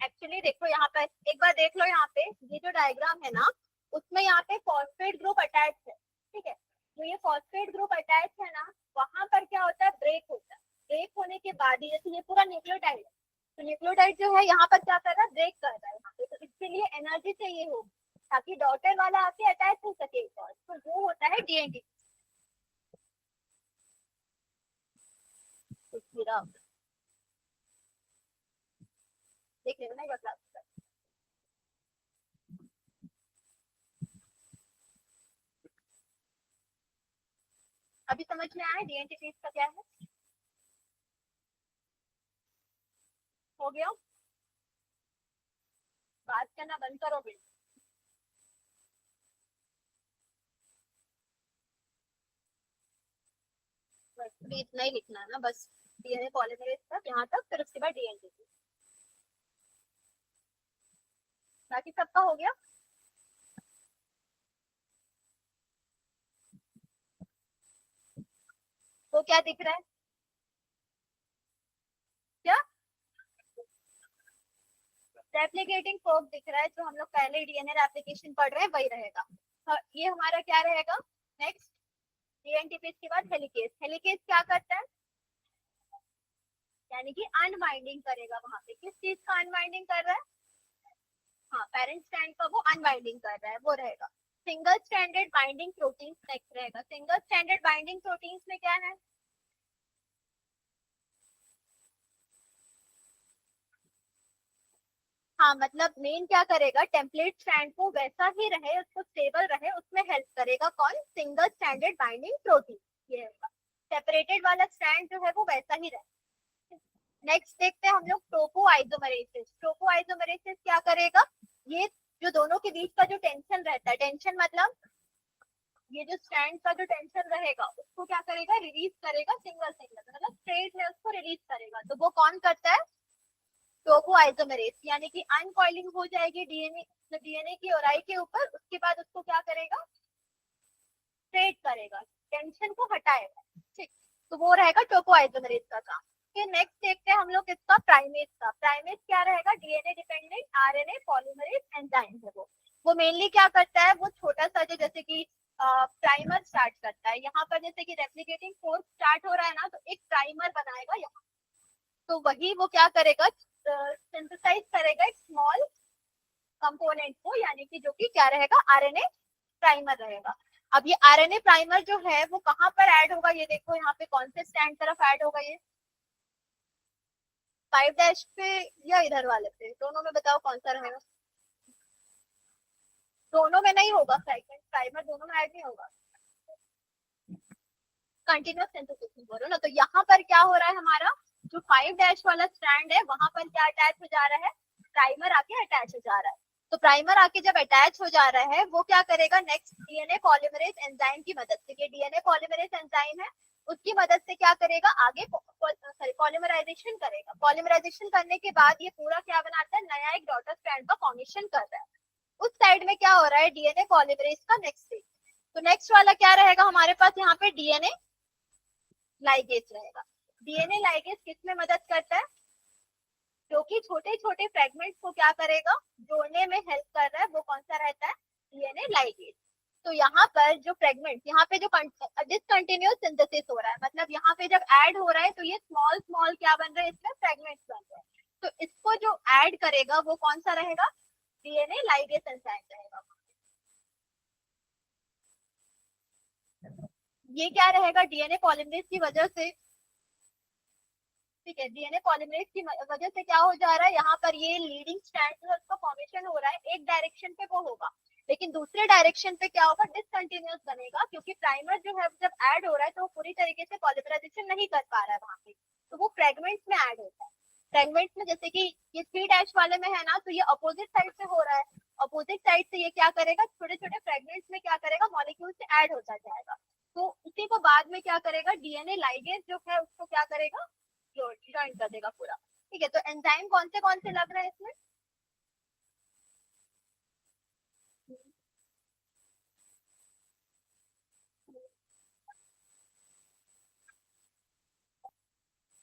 एक्चुअली देखो यहाँ पर एक बार देख लो, यहाँ पे ये जो डायग्राम है ना, उसमें यहाँ पे फॉस्फेट ग्रुप अटैच है, ठीक है। जो ये फॉस्फेट ग्रुप अटैच है ना, वहां पर क्या होता है, ब्रेक होता है। ब्रेक होने के बाद ही जैसे ये पूरा न्यूक्लियोटाइड है, तो न्यूक्लियोटाइड जो है यहाँ पर क्या कर रहा है, ब्रेक कर रहा है यहाँ पे। तो इसके लिए एनर्जी चाहिए होगी ताकि डॉटर वाला आके अटैच हो सके एक और, तो वो होता है डीएनटी। देख लेना ना एक बार। अभी समझ में आया डीएनटी का क्या है, हो गया। बात करना बंद करो बिल्कुल। बस अभी इतना ही लिखना है ना, बस डीएनए पॉलीमरेज तक, यहाँ तक, फिर उसके बाद डीएनटी। बाकी सबका हो गया। वो क्या दिख रहा है, क्या, रेप्लिकेटिंग फोर्क दिख रहा है, जो हम लोग पहले डीएनए रेप्लिकेशन पढ़ रहे हैं वही रहेगा। ये हमारा क्या रहेगा नेक्स्ट, डीएनटीपीज के बाद हेलिकेज। हेलिकेज क्या करता है, यानी कि अनवाइंडिंग करेगा। वहां पे किस चीज का अनवाइंडिंग कर रहा है, हाँ पेरेंट स्ट्रैंड का वो अनवाइंडिंग कर रहा है, वो रहेगा। Single standard binding protein next रहेगा। सिंगल स्टैंडर्ड बाइंडिंग प्रोटीन्स में क्या है, हाँ मतलब मेन क्या करेगा, टेम्पलेट स्टैंड को वैसा ही रहे, उसको स्टेबल रहे, उसमें हेल्प करेगा कौन, सिंगल स्टैंडर्ड बाइंडिंग प्रोटीन। ये रहेगा। सेपरेटेड वाला स्टैंड जो है वो वैसा ही रहे। नेक्स्ट देखते हैं हम लोग टोपो आइसोमरेसिस। टोपो आइसोमरेसिस क्या करेगा, ये जो दोनों के बीच का जो टेंशन रहता है, टेंशन मतलब ये जो स्टैंड का जो टेंशन रहेगा उसको क्या करेगा, रिलीज करेगा। सिंगल सिंगल मतलब स्ट्रेट में उसको रिलीज करेगा। तो वो कौन करता है, टोपो आइसोमरेस, यानी कि अनकॉइलिंग हो जाएगी डीएनए, डीएनए की ओराई के ऊपर। उसके बाद उसको क्या करेगा, स्ट्रेट करेगा, टेंशन को हटाएगा। ठीक, तो वो रहेगा टोपो आइसोमरेस का काम। फिर नेक्स्ट देखते हैं हम लोग इसका प्राइमेस का। प्राइमेस क्या रहेगा, DNA dependent RNA polymerase enzyme है वो मेनली क्या करता है, वो छोटा सा जो जैसे कि प्राइमर स्टार्ट करता है। यहाँ पर जैसे कि रेप्लिकेटिंग फोर्स स्टार्ट हो रहा है ना, तो एक प्राइमर बनाएगा यहाँ। तो वही वो क्या करेगा, सिंथेसाइज करेगा एक स्मॉल कंपोनेंट को, यानी कि जो कि क्या रहेगा, आरएनए प्राइमर रहेगा। अब ये आरएनए प्राइमर जो है वो कहाँ पर ऐड होगा, ये देखो यहाँ पे कौन से स्टैंड तरफ ऐड होगा, ये 5' पे या इधर वाले पे, दोनों में बताओ कौन सा रहेगा। दोनों में नहीं होगा, सेकंड प्राइमर दोनों में ऐड नहीं होगा, कंटिन्यूस सिंथेसिस में बोलो ना। तो यहाँ पर क्या हो रहा है, हमारा जो 5' वाला स्ट्रैंड है वहां पर क्या अटैच हो जा रहा है, प्राइमर आके अटैच हो जा रहा है। तो प्राइमर आके जब अटैच हो जा रहा है, वो क्या करेगा, नेक्स्ट डीएनए पॉलीमरेज एंजाइम की मदद से, ये डीएनए पॉलीमरेज एंजाइम है, उसकी मदद से क्या करेगा, आगे सॉरी पॉलीमराइजेशन करेगा। पॉलीमराइजेशन करने के बाद ये पूरा क्या बनाता है, नया एक डॉटर स्ट्रैंड का फॉर्मेशन कर रहा है। उस साइड में क्या हो रहा है, डीएनए पॉलीमरेज का नेक्स्ट स्टेज। तो नेक्स्ट वाला क्या रहेगा हमारे पास, यहाँ पे डीएनए लाइगेज रहेगा। डीएनए लाइगेज किसमें मदद करता है, जो कि छोटे छोटे फ्रेगमेंट्स को क्या करेगा, जोड़ने में हेल्प कर रहा है, वो कौन सा रहता है, डीएनए लाइगेज। तो यहाँ पर जो फ्रेगमेंट, यहाँ पे जो डिसकंटिन्यूस सिंथेसिस हो रहा है, मतलब यहाँ पे जब ऐड हो रहा है तो ये स्मॉल स्मॉल क्या बन रहे हैं, इसमें फ्रेगमेंट्स बन रहे हैं। तो इसको जो ऐड करेगा वो कौन सा रहेगा, डीएनए लाइगेज एंजाइम रहेगा। ये क्या रहेगा, डीएनए पॉलीमरेज की वजह से, ठीक है, डीएनए पॉलीमरेज की वजह से क्या हो जा रहा है, यहाँ पर ये लीडिंग स्ट्रैंड जो है उसका फॉर्मेशन हो रहा है, एक डायरेक्शन पे वो होगा, लेकिन दूसरे डायरेक्शन पे क्या होगा, डिसकंटिन्यूस बनेगा, क्योंकि प्राइमर जो है जब ऐड हो रहा है तो वो पूरी तरीके से पॉलीमराइजेशन नहीं कर पा रहा है वहां पे, तो वो फ्रेगमेंट्स में ऐड होता है। फ्रेगमेंट्स में जैसे कि ये 3' वाले में है ना, तो ये अपोजिट साइड से हो रहा है, अपोजिट साइड से ये क्या करेगा, छोटे छोटे फ्रेगमेंट्स में क्या करेगा, मॉलिक्यूल से ऐड होता जाएगा। तो उसी को बाद में क्या करेगा, डीएनए लाइगेज जो है उसको क्या करेगा, ज्वाइन कर देगा पूरा। ठीक है, तो एंजाइम कौन से लग रहे हैं इसमें,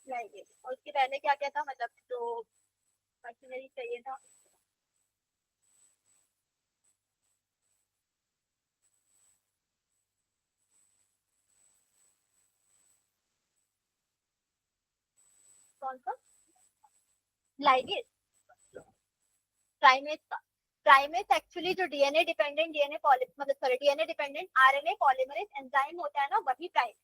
लाइगेज। और उसके पहले क्या क्या था, मतलब जो मशीनरी चाहिए था, कौन सा, लाइगेज, प्राइमेज का। प्राइमेज एक्चुअली जो डीएनए डिपेंडेंट डीएनए पॉली मतलब sorry DNA dependent RNA polymerase enzyme होता है ना, वही प्राइमेज।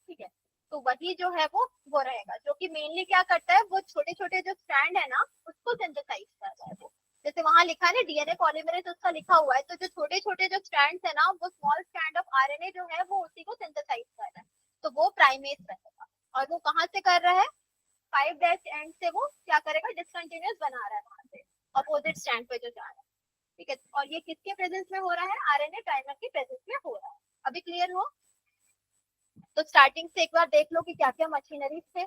ठीक है, तो वही जो है वो रहेगा, जो कि मेनली क्या करता है, वो छोटे छोटे जो स्ट्रैंड है ना उसको सिंथेसाइज करता है वो। जैसे वहां लिखा है ना डीएनए पॉलीमरेज, उसका लिखा हुआ है, तो जो छोटे छोटे जो स्ट्रैंड्स है ना, वो स्मॉल स्ट्रैंड ऑफ आरएनए जो है वो उसी को सिंथेसाइज कर रहा है, तो वो प्राइमेज रहेगा। और वो कहाँ से कर रहा है, 5' एंड से वो क्या करेगा, डिसकंटिन्यूस बना रहा है वहां से, अपोजिट स्टैंड पे जो जा रहा है। ठीक है, और ये किसके प्रेजेंस में हो रहा है, आरएनए प्राइमर के प्रेजेंस में हो रहा है। अभी क्लियर हो, तो स्टार्टिंग से एक बार देख लो कि क्या क्या मशीनरीज थे।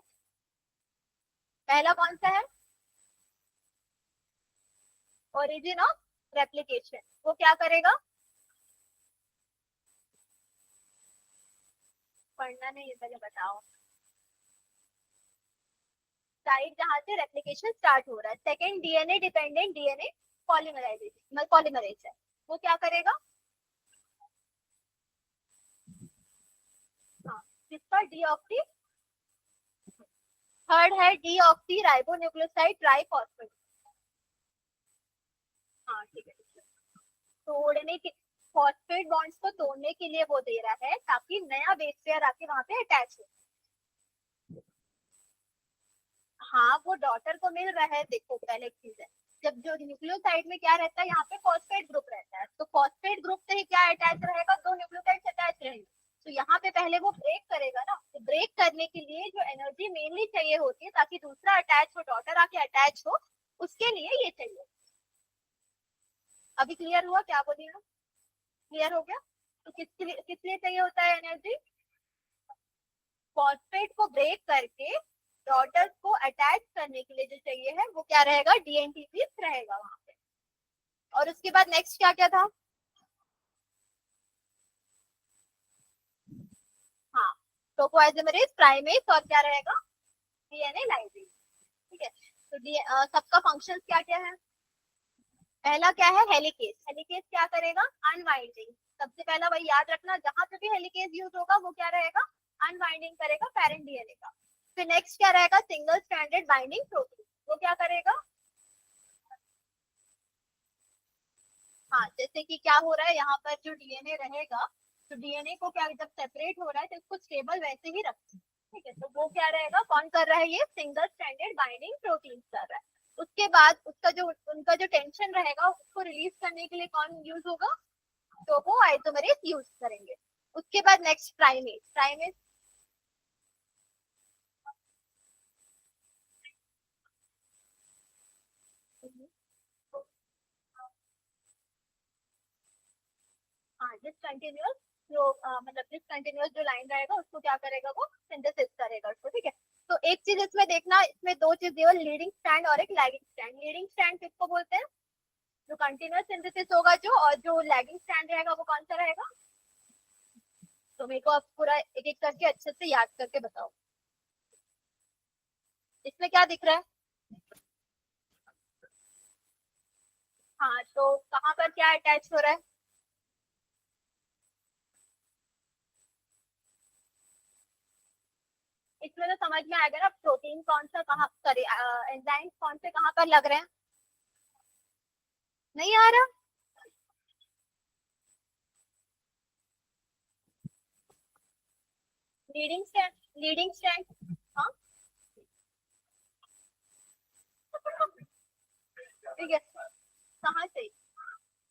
पहला कौन सा है, ओरिजिन ऑफ रेप्लिकेशन। वो क्या करेगा, पढ़ना नहीं है, पहले बताओ। साइड जहाँ से रेप्लिकेशन स्टार्ट हो रहा है, second DNA dependent DNA polymerisation है, वो क्या करेगा, हाँ, जिसका डीऑक्सी, थर्ड है डीऑक्सी राइबोन्यूक्लियोसाइड ट्राइफॉस्फेट, हाँ ठीक है, तोड़ने के, फॉस्फेट बॉन्ड्स को तोड़ने के लिए वो दे रहा है ताकि नया बेस पेयर आके वहां पे अटैच हो। हाँ वो डॉटर को मिल रहा है, देखो पहले चीज है, जब जो न्यूक्लियोसाइड में क्या रहता है, यहाँ पे फॉस्फेट ग्रुप रहता है, तो फॉस्फेट ग्रुप से ही क्या अटैच रहेगा, दो न्यूक्लियोसाइड अटैच रहेंगे, तो यहाँ पे पहले वो ब्रेक करेगा ना, तो ब्रेक करने के लिए जो एनर्जी मेनली चाहिए होती है ताकि दूसरा अटैच हो, डॉटर आके अटैच हो, उसके लिए ये चाहिए। अभी क्लियर हुआ क्या बोली ना, क्लियर हो गया, तो किस लिए चाहिए होता है एनर्जी, फॉस्फेट को ब्रेक करके डॉटर्स को अटैच करने के लिए जो चाहिए है वो क्या रहेगा, डीएनटीपी रहेगा वहां पे। और उसके बाद नेक्स्ट क्या क्या था, हाँ, टोपोआइसोमरेज, प्राइमेज, और क्या रहेगा, डीएनए लाइसेज, ठीक है। तो सबका फंक्शन क्या क्या है, पहला क्या है, हेलिकेज, हेलिकेज क्या करेगा, अनवाइंडिंग, सबसे पहला वही याद रखना, जहां पे भी हेलिकेज यूज होगा वो क्या रहेगा, अनवाइंडिंग करेगा पेरेंट डीएनए का। फिर नेक्स्ट क्या रहेगा, सिंगल स्ट्रैंडेड बाइंडिंग प्रोटीन, वो क्या करेगा, हाँ, जैसे कि क्या हो रहा है यहाँ पर जो डीएनए रहेगा, तो डीएनए को क्या जब सेपरेट हो रहा है तो इसको स्टेबल वैसे ही रखते हैं, ठीक है, तो वो क्या रहेगा, कौन कर रहा है, ये सिंगल स्ट्रैंडेड बाइंडिंग प्रोटीन कर रहा है। उसके बाद उसका जो उनका जो टेंशन रहेगा उसको रिलीज करने के लिए कौन यूज होगा, तो वो आइसोमरेज यूज करेंगे। उसके बाद नेक्स्ट प्राइमेज, प्राइमेज, हाँ, डिसकंटिन्यूअस जो मतलब डिसकंटिन्यूअस जो लाइन रहेगा उसको क्या करेगा, वो सिंथेसिस करेगा उसको, ठीक है। तो एक चीज इसमें देखना, इसमें दो चीज केवल, लीडिंग स्ट्रैंड और एक लैगिंग स्ट्रैंड। लीडिंग स्ट्रैंड किसको बोलते हैं, जो कंटिन्यूअस सिंथेसिस होगा जो, और जो लैगिंग स्ट्रैंड रहेगा वो कौन सा रहेगा, तो मेरे को आप पूरा एक एक करके अच्छे से याद करके बताओ, इसमें क्या दिख रहा है, हाँ, तो कहाँ पर क्या अटैच हो रहा है, इसमें तो समझ में आएगा ना, प्रोटीन कौन सा कहाँ, सॉरी एंजाइम कौन से कहाँ पर लग रहे हैं, नहीं आ रहा, लीडिंग स्ट्रैंड, लीडिंग स्ट्रैंड, हाँ ठीक है, कहाँ से,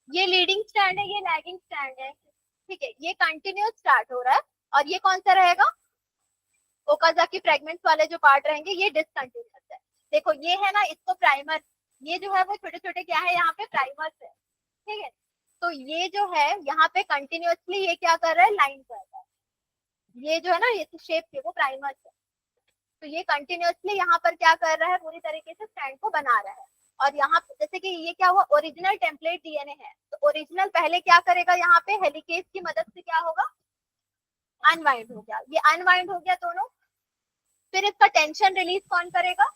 ये लीडिंग स्टैंड है, ये लैगिंग स्टैंड है, ठीक है, ये कंटिन्यूस स्टार्ट हो रहा है, और ये कौन सा रहेगा, ओकाजाकी फ्रेगमेंट्स वाले जो पार्ट रहेंगे ये डिसकंटिन्यूस है। देखो ये है ना, इसको प्राइमर, ये जो है वो छोटे छोटे क्या है यहाँ पे प्राइमर्स है, ठीक है, तो ये जो है यहाँ पे कंटिन्यूसली ये क्या कर रहा है, लाइन कर रहा है, ये जो है ना ये शेप के वो प्राइमर्स है, तो ये कंटिन्यूसली यहाँ पर क्या कर रहा है, पूरी तरीके से स्टैंड को बना रहा है। और यहाँ जैसे कि ये क्या हुआ, ओरिजिनल टेम्पलेट डीएनए है, तो ओरिजिनल पहले क्या करेगा, यहाँ पे हेलिकेज की मदद से क्या होगा, अनवाइंड हो गया, ये अनवाइंड हो गया दोनों, फिर इसका टेंशन रिलीज कौन करेगा,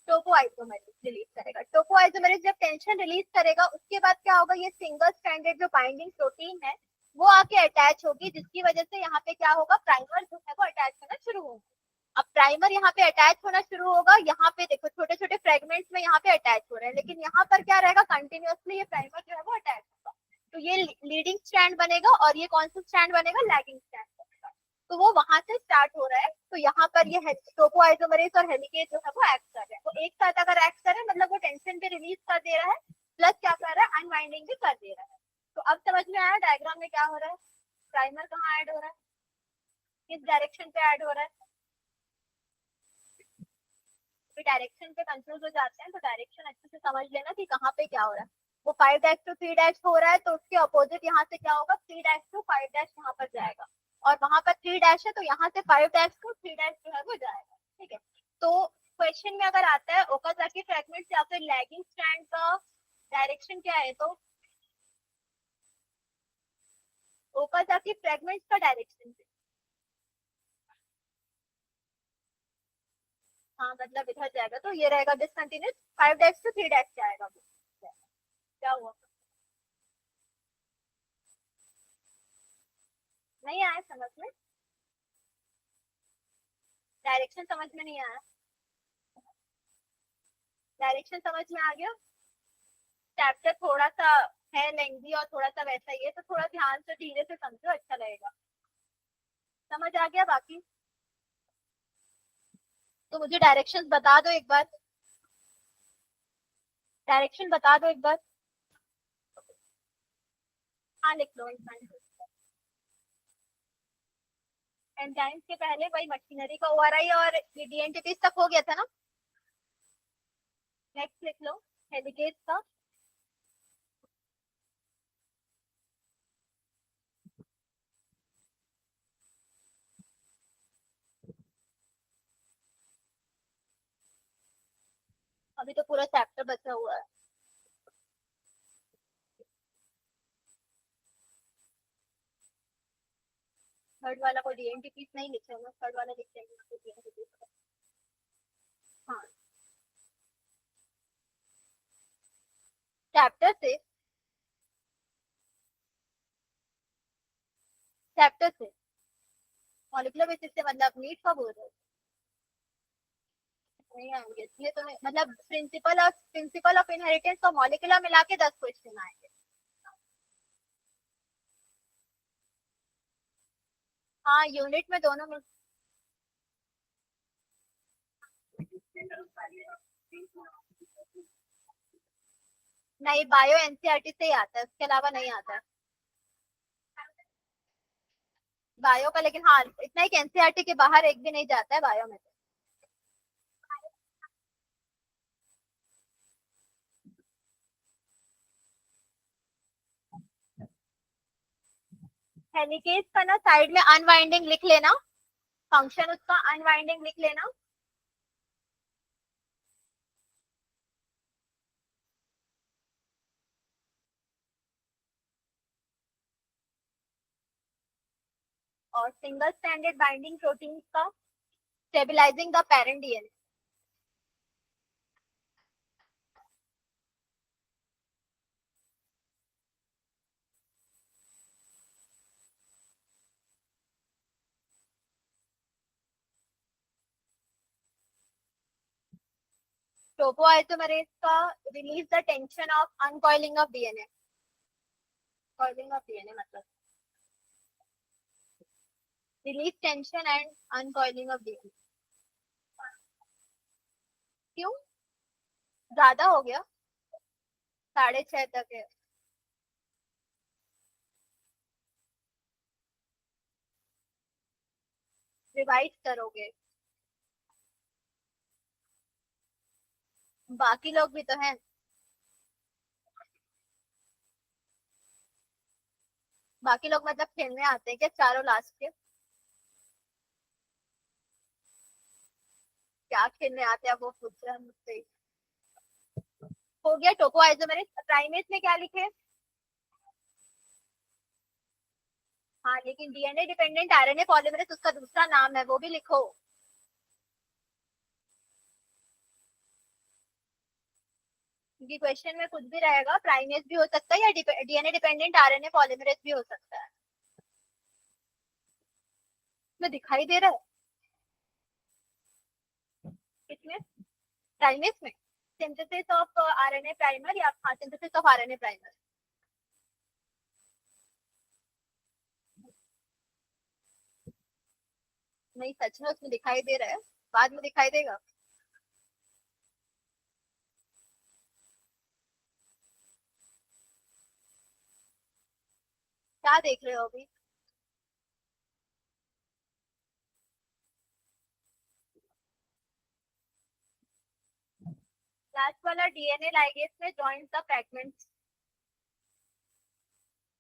टोकोआइसोमेरेज रिलीज करेगा, टोकोआइसोमेरेज जब टेंशन रिलीज करेगा उसके बाद क्या होगा, ये सिंगल स्ट्रैंडेड जो बाइंडिंग प्रोटीन है वो आके अटैच होगी, जिसकी वजह से यहाँ पे क्या होगा, प्राइमर जो है वो अटैच होना शुरू होगा। अब प्राइमर यहाँ पे अटैच होना शुरू होगा, यहाँ पे देखो छोटे छोटे फ्रेगमेंट्स में यहाँ पे अटैच हो रहे हैं, लेकिन यहाँ पर क्या रहेगा, कंटिन्यूअसली ये प्राइमर जो है वो अटैच होगा, तो ये लीडिंग स्ट्रैंड बनेगा, और ये कौन सा स्ट्रैंड बनेगा, लैगिंग स्ट्रैंड बनेगा, तो वो वहां से स्टार्ट हो रहा है, तो यहाँ पर ये टोकोआइसोमरेज और हेलिकेज जो है वो एक्ट कर रहे हैं, वो एक साथ अगर एक्ट करें मतलब वो टेंशन भी रिलीज कर दे रहा है, प्लस क्या कर रहा है, अनवाइंडिंग भी कर दे रहा है। तो अब समझ में आया डायग्राम में क्या हो रहा है, प्राइमर कहाँ ऐड हो रहा है, किस डायरेक्शन पे ऐड हो रहा है, डायरेक्शन पे कंफ्यूज हो जाते हैं, तो डायरेक्शन अच्छे से समझ लेना कि कहाँ पे क्या हो रहा है। वो 5' to 3' हो रहा है, तो उसके अपोजिट यहाँ से क्या होगा, 3' to 5' यहाँ पर जाएगा, और वहां पर 3' है तो यहाँ से 5' to 3' जो है वो जाएगा, ठीक है। तो क्वेश्चन में अगर आता है ओकाजाकी फ्रैगमेंट या फिर लैगिंग स्ट्रैंड का डायरेक्शन क्या है, तो ओकाजाकी फ्रैगमेंट का डायरेक्शन, हाँ मतलब इधर जाएगा तो ये रहेगा डिसकंटिन्यूस, 5 से 3 जाएगा वो। क्या हुआ? नहीं आया समझ में? डायरेक्शन समझ में नहीं आया? डायरेक्शन समझ में आ गया? चैप्टर थोड़ा सा है लेंदी और थोड़ा सा वैसा ही है, तो थोड़ा ध्यान से धीरे से समझो, अच्छा लगेगा। समझ आ गया बाकी? तो मुझे डायरेक्शंस बता दो एक बार, डायरेक्शन बता दो एक बार। हाँ लिख लो। एंजाइम्स के पहले वही मशीनरी का ओआरआई और ये डीएनटीपीस तक हो गया था ना। नेक्स्ट लिख लो हेलिकेज का। अभी तो पूरा चैप्टर बचा हुआ है। थर्ड वाला को डीएनटीपीस नहीं लिखे होंगे, थर्ड वाला लिखे होंगे। हाँ चैप्टर से, चैप्टर से मॉलिक्यूलर बेसिस से मतलब नीट का बोल रहे हो? नहीं आएंगे इसलिए तो मतलब प्रिंसिपल ऑफ इनहेरिटेंस का मॉलिक्यूलर मिला के 10 क्वेश्चन आएंगे। हाँ यूनिट में दोनों में। नहीं बायो एनसीईआरटी से ही आता है, उसके अलावा नहीं आता है बायो का, लेकिन हाँ इतना ही एनसीईआरटी के बाहर एक भी नहीं जाता है बायो में। हेलिकेज का ना साइड में अनवाइंडिंग लिख लेना, फंक्शन उसका अनवाइंडिंग लिख लेना। और सिंगल स्टैंडर्ड बाइंडिंग प्रोटीन का stabilising the parent DNA. Topoisomerase का release the tension of uncoiling of DNA. Coiling of DNA मतलब release tension and uncoiling of DNA. क्यों ज्यादा हो गया? 6:30 तक है। रिवाइज करोगे? बाकी लोग भी तो हैं। बाकी लोग मतलब खेलने आते हैं क्या चारों लास्ट के? क्या खेलने आते हैं वो पूछ रहे हैं मुझसे। हो गया टोको आइसोमेरेज। प्राइमेस में क्या लिखे? हाँ लेकिन डीएनए डिपेंडेंट आरएनए पॉलीमरेज उसका दूसरा नाम है, वो भी लिखो। क्योंकि क्वेश्चन में कुछ भी रहेगा, प्राइमेस भी हो सकता है या डीएनए डिपेंडेंट आरएनए पॉलीमरेज भी हो सकता है। में दिखाई दे रहा है किसमें? प्राइमेस में सिंथेसिस ऑफ आरएनए प्राइमर या हाँ सिंथेसिस ऑफ आरएनए प्राइमर। नहीं सच में उसमें दिखाई दे रहा है, बाद में दिखाई देगा। क्या देख रहे हो अभी? लास्ट वाला डीएनए लाइगेज में जॉइंट द फ्रैगमेंट्स,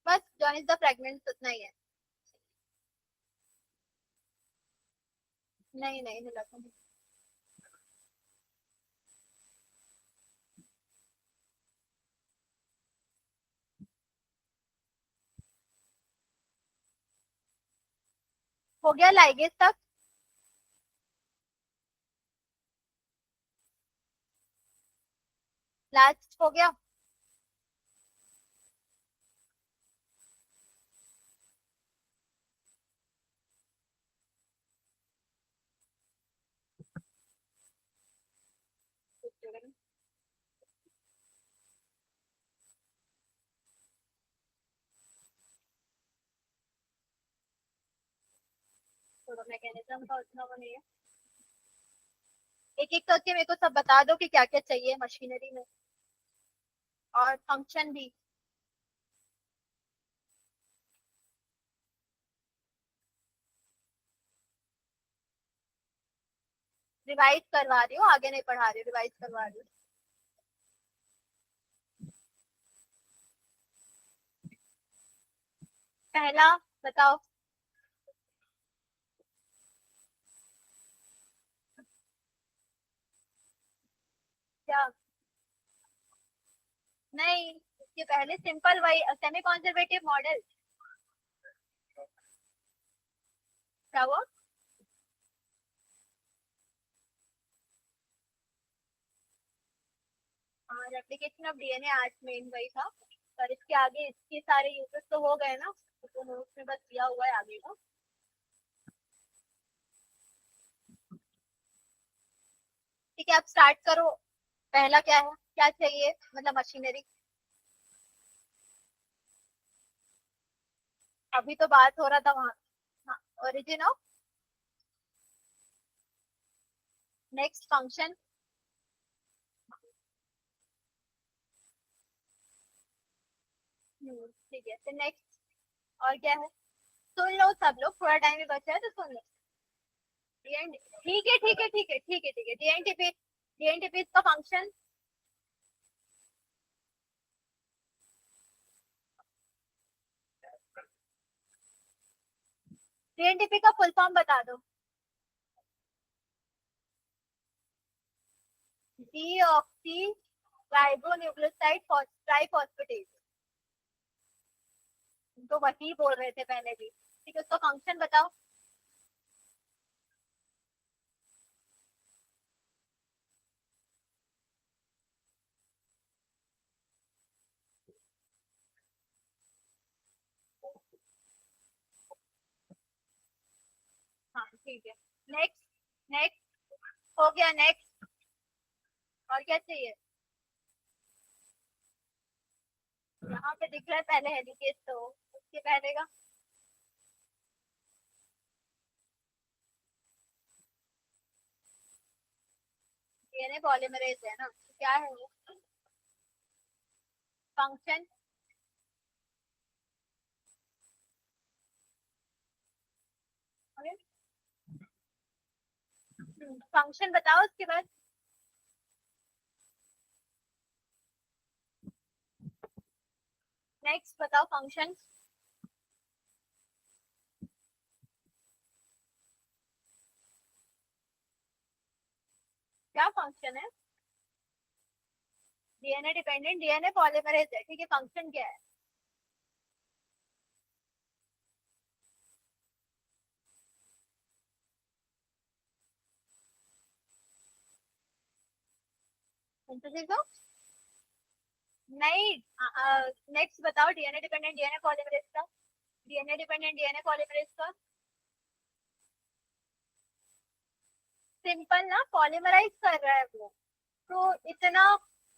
बस जॉइंट द फ्रैगमेंट्स उतना ही है। नहीं नहीं नहीं लगा। हो गया लाइगेज तक? लास्ट हो गया। थोड़ा मैकेनिज्म का उतना वो नहीं है। एक एक करके मेरे को सब बता दो कि क्या क्या चाहिए मशीनरी में, और फंक्शन भी। रिवाइज करवा रही हूँ, आगे नहीं पढ़ा रही हूँ, रिवाइज करवा रही हूँ। पहला बताओ। क्या? नहीं, इसके पहले सिंपल वही सेमी कॉन्जर्वेटिव मॉडल। क्या हुआ? हाँ, एप्लीकेशन ऑफ डीएनए आज मेन वही था, पर इसके आगे इसके सारे यूजेस तो हो गए ना, तो नोट्स में बस दिया हुआ है आगे का। ठीक है, आप स्टार्ट करो। पहला क्या है, क्या चाहिए, मतलब मशीनरी। अभी तो बात हो रहा था वहाँ। हाँ, ओरिजिन ऑफ। Next function. ठीक है, तो नेक्स्ट और क्या है? सुन लो सब लोग, थोड़ा टाइम ही बचा है तो सुन लो। ठीक है ठीक है ठीक है ठीक है ठीक है, डीएनटीपी। डीएनटीपी का फंक्शन। डीएनटीपी का फुल फॉर्म बता दो। Deoxyribonucleoside triphosphatase. तो वही बोल रहे थे पहले भी, ठीक है, उसका फंक्शन बताओ। हाँ ठीक है। नेक्स्ट। नेक्स्ट हो गया, नेक्स्ट। और क्या चाहिए? यहाँ पे दिख रहा है पहले हेलिकेज, तो उसके पहले का। डीएनए पॉलीमरेज है ना, तो क्या है वो फंक्शन? फंक्शन बताओ उसके बाद। नेक्स्ट बताओ फंक्शन। क्या फंक्शन है? डीएनए डिपेंडेंट डीएनए पॉलीमरेज है, ठीक है, फंक्शन क्या है? Synthesis of. नहीं, नेक्स्ट बताओ डीएनए डिपेंडेंट डीएनए पॉलीमरेज का। डीएनए डिपेंडेंट डीएनए पॉलीमरेज का सिंपल ना, पॉलीमराइज कर रहा है वो, तो इतना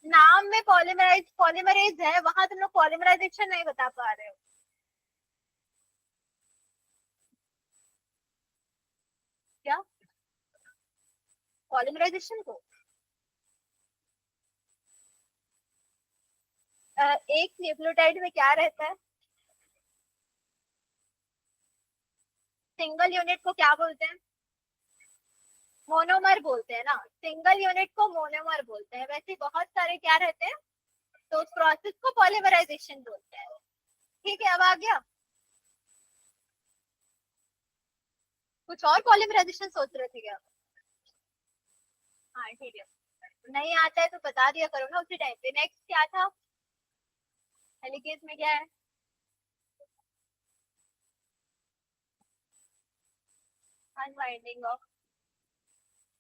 नाम में पॉलीमराइज पॉलीमरेज है, वहां तुम लोग पॉलीमराइजेशन नहीं बता पा रहे हो। क्या? पॉलीमराइजेशन को एक न्यूक्लियोटाइड में क्या रहता है? सिंगल यूनिट को क्या बोलते हैं? मोनोमर बोलते हैं ना, सिंगल यूनिट को मोनोमर बोलते हैं, वैसे बहुत सारे क्या रहते हैं, तो उस प्रोसेस को पॉलीमराइजेशन बोलते हैं। ठीक है, अब आ गया। कुछ और पॉलीमराइजेशन सोच रहे थे क्या? हाँ ठीक है, नहीं आता है तो बता दिया करो ना उसी टाइम पे। नेक्स्ट क्या था? हेलिकेज में क्या है? Unwinding of.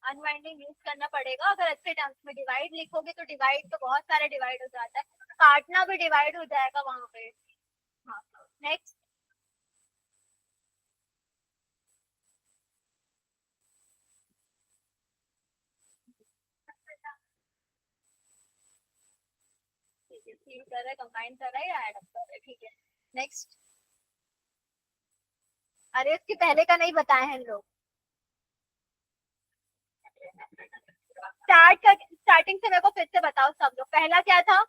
अनवाइंडिंग यूज करना पड़ेगा। अगर अच्छे टर्म्स में डिवाइड लिखोगे तो डिवाइड तो बहुत सारे डिवाइड हो जाता है, काटना भी डिवाइड हो जाएगा वहां पे। हाँ, नेक्स्ट। ठीक है, फील कर रहा है, कंबाइन कर रहा है या ऐड अप कर रहा है, ठीक है। नेक्स्ट। अरे उसके पहले का नहीं बताए हैं लोग। स्टार्टिंग से मेरे को फिर से बताओ सब लोग, पहला क्या था?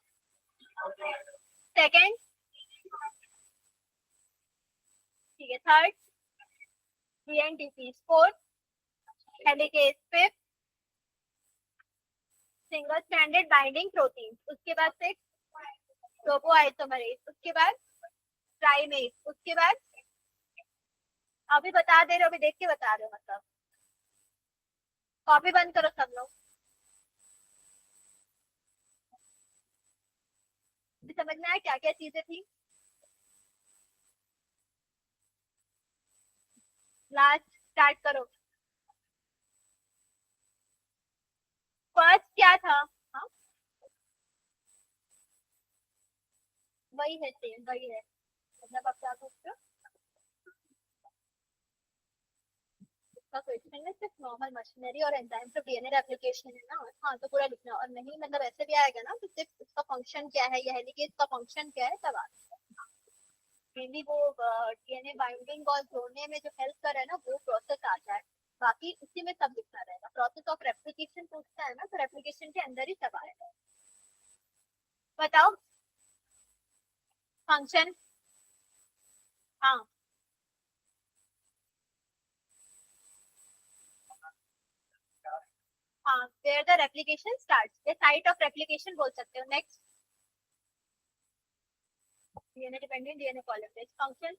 सेकंड? ठीक है, third? DNTP fourth? Helicase fifth? Single stranded binding protein, उसके बाद से टोपोआइसोमरेज, उसके बाद प्राइमेज, उसके बाद अभी बता दे रहे हो, अभी देख के बता रहे हो मतलब। कॉपी बंद करो सब लोग। समझ में आया क्या क्या चीजें थी? लास्ट स्टार्ट करो। फर्स्ट क्या था? हाँ, वही है, सेम वही है। मतलब अब क्या पूछ रहे हो? इसका क्वेश्चन है सिर्फ नॉर्मल मशीनरी और एंजाइम्स ऑफ डीएनए रेप्लिकेशन है ना, हाँ तो पूरा लिखना, और नहीं मतलब ऐसे भी आएगा ना तो सिर्फ उसका फंक्शन क्या है या हेलिकेज का फंक्शन क्या है तब आता है। मेनली वो डीएनए बाइंडिंग और जोड़ने में जो हेल्प कर रहा है ना वो प्रोसेस आता है, बाकी उसी में सब लिखना रहेगा। प्रोसेस ऑफ रेप्लिकेशन पूछता है ना तो रेप्लिकेशन के अंदर ही सब आएगा। बताओ फंक्शन। हाँ हाँ, where the replication starts, the site of replication बोल सकते हो। Next. DNA dependent DNA polymerase function,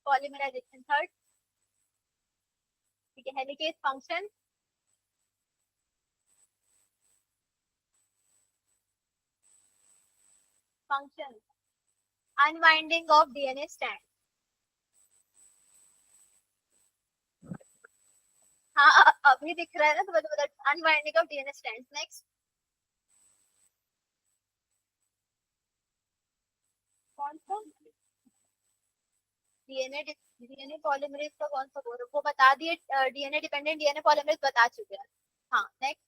polymerisation third. ठीक है, helicase function, function unwinding of DNA strand. हाँ अभी दिख रहा है ना, तो मतलब unwinding of DNA strand. Next. कौन सा? डीएनए पॉलीमरेज का कौन सा बोल रहे हो? वो बता दिए, डीएनए डिपेंडेंट डीएनए पॉलीमरेज बता चुके हैं। हाँ, नेक्स्ट।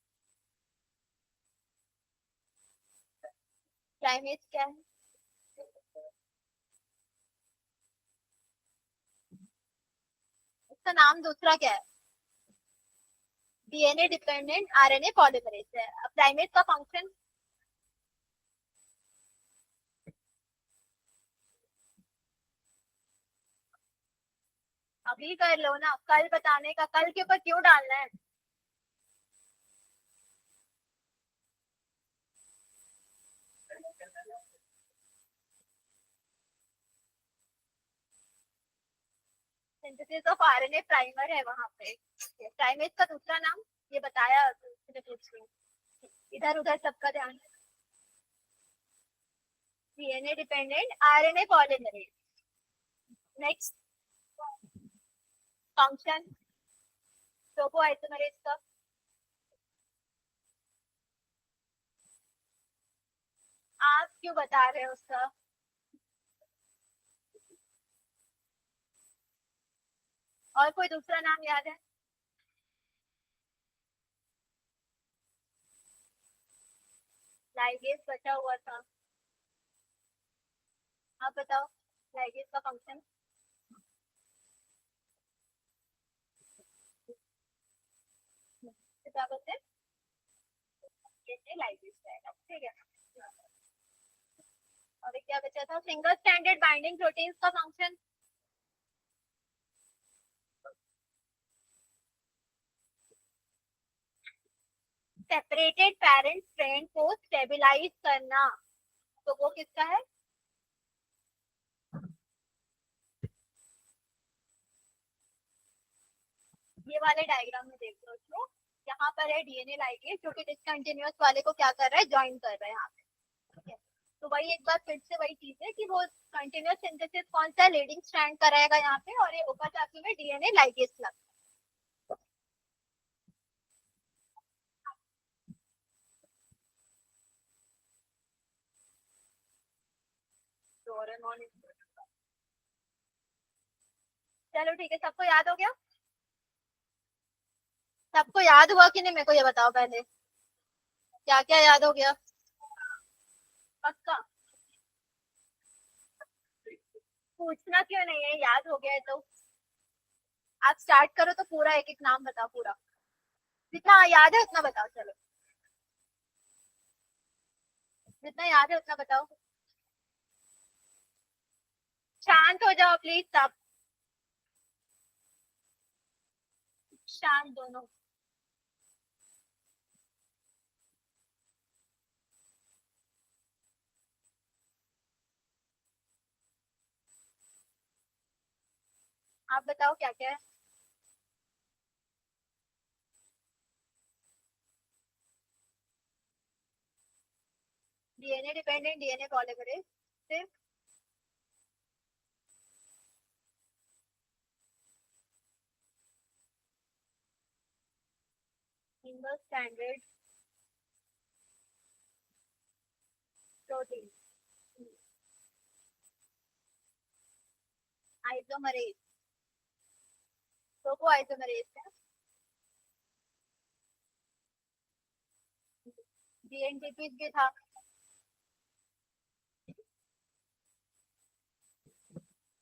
प्राइमेज क्या है? उसका नाम दूसरा क्या है? डीएनए डिपेंडेंट आरएनए पॉलीमरेज है। प्राइमेज का फंक्शन? अभी कर लो ना, कल बताने का, कल के ऊपर क्यों डालना है? सिंथेसिस ऑफ आरएनए प्राइमर है वहां पे। प्राइमेज का दूसरा नाम ये बताया तुमने, पूछ रही। इधर उधर सबका ध्यान। DNA dependent RNA polymerase. Next. Function topoisomerase का। आप क्यों बता रहे हो उसका? और कोई दूसरा नाम याद है? लाइगेज बचा हुआ था। आप बताओ लाइगेज का फंक्शन। क्या बोलते हैं? ये लाइगेज रहेगा, ठीक है। और एक क्या बचा था? सिंगल स्टैंडर्ड बाइंडिंग प्रोटीन्स का फंक्शन। सेपरेटेड पेरेंट स्ट्रैंड को स्टेबलाइज करना, तो वो किसका है? ये वाले डायग्राम में देख लो तो यहाँ पर है डीएनए लाइगेज जो कि डिसकंटिन्यूअस वाले को क्या कर रहा है, ज्वाइन कर रहा है यहाँ पे। ठीक है, तो वही एक बार फिर से वही चीज है कि वो कंटिन्यूअस सिंथेसिस कौन सा लीडिंग स्ट्रैंड कराएगा यहाँ पे, और ये ओकाजाकी में डीएनए लाइगेज लगता है। है मॉर्निंग। चलो ठीक है, सबको याद हो गया? सबको याद हुआ कि नहीं, मेरे को ये बताओ पहले, क्या क्या याद हो गया? पक्का? पूछना क्यों नहीं है, याद हो गया है तो। आप स्टार्ट करो तो पूरा एक एक नाम बताओ पूरा, जितना याद है उतना बताओ। चलो, जितना याद है उतना बताओ। शांत हो जाओ प्लीज सब, शांत दोनों। आप बताओ क्या क्या है। डीएनए डिपेंडेंट, डीएनए पॉलीमरेज, फिर सिंगल स्टैंडर्ड प्रोटीन, आइसोमरेज, टोको आइसोमरेज है। डीएनटीपी भी था।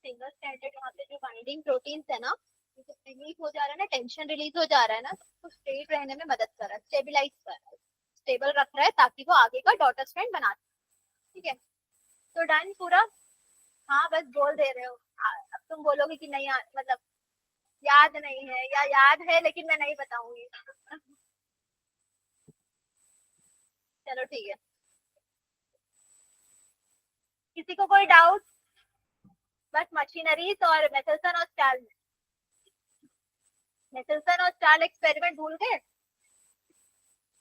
सिंगल स्टैंडर्ड, यहाँ पे जो बाइंडिंग प्रोटीन्स है ना, रिलीज हो जा रहा है ना, टेंशन रिलीज हो जा रहा है ना, तो स्टेट रहने में मदद कर रहा है, स्टेबिलाईज कर रहा है, स्टेबल रख रहा है ताकि वो आगे का डॉटर स्ट्रैंड बना सके। ठीक है, तो डन पूरा। हाँ बस बोल दे रहे हो। अब तुम बोलोगे कि नहीं मतलब याद नहीं है, या याद है लेकिन मैं नहीं बताऊंगी। चलो ठीक है, किसी को कोई डाउट? बस मशीनरीज और मेथल्सन और स्टार में, मेथल्सन और स्टार एक्सपेरिमेंट भूल गए?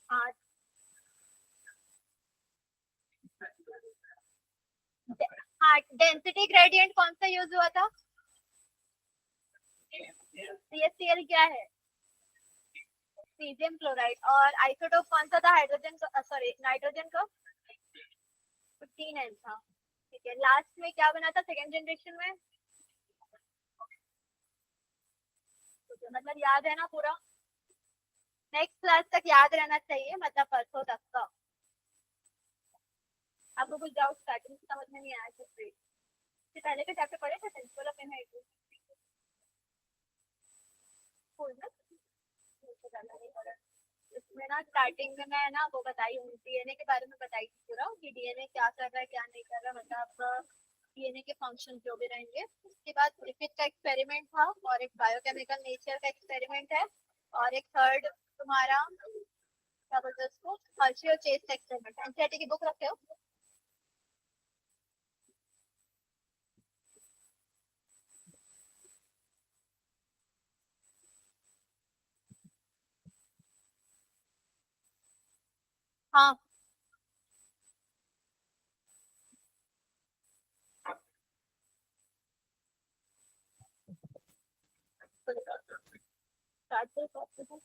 हाँ। हाँ, डेंसिटी ग्रेडियंट कौन सा यूज हुआ था? CHCl क्या है? Caesium chloride. और आइसोटोप कौन सा था हाइड्रोजन का, सॉरी नाइट्रोजन का? 15N था। ठीक है, लास्ट में क्या बना था सेकेंड जनरेशन में? मतलब याद है ना पूरा? नेक्स्ट क्लास तक याद रहना चाहिए, मतलब परसों तक का। आपको कुछ डाउट स्टार्टिंग समझ में नहीं आया तो पहले के चैप्टर पढ़े थे प्रिंसिपल ऑफ एनआईटी स्कूल में? मुझे ज्यादा नहीं पढ़ा। इसमें ना स्टार्टिंग में मैं ना वो बताई हूँ, डीएनए के बारे में बताई थी पूरा, कि डीएनए क्या कर रहा है क्या नहीं कर रहा है, मतलब डीएनए के फंक्शन जो भी रहेंगे। उसके बाद लिपिड का एक्सपेरिमेंट था, और एक बायोकेमिकल नेचर का एक्सपेरिमेंट है, और एक थर्ड तुम्हारा क्या बोलते हैं उसको, हर्शी और चेस का एक्सपेरिमेंट। एनसीईआरटी की बुक रखे हो? हाँ। स्टार्ट करो।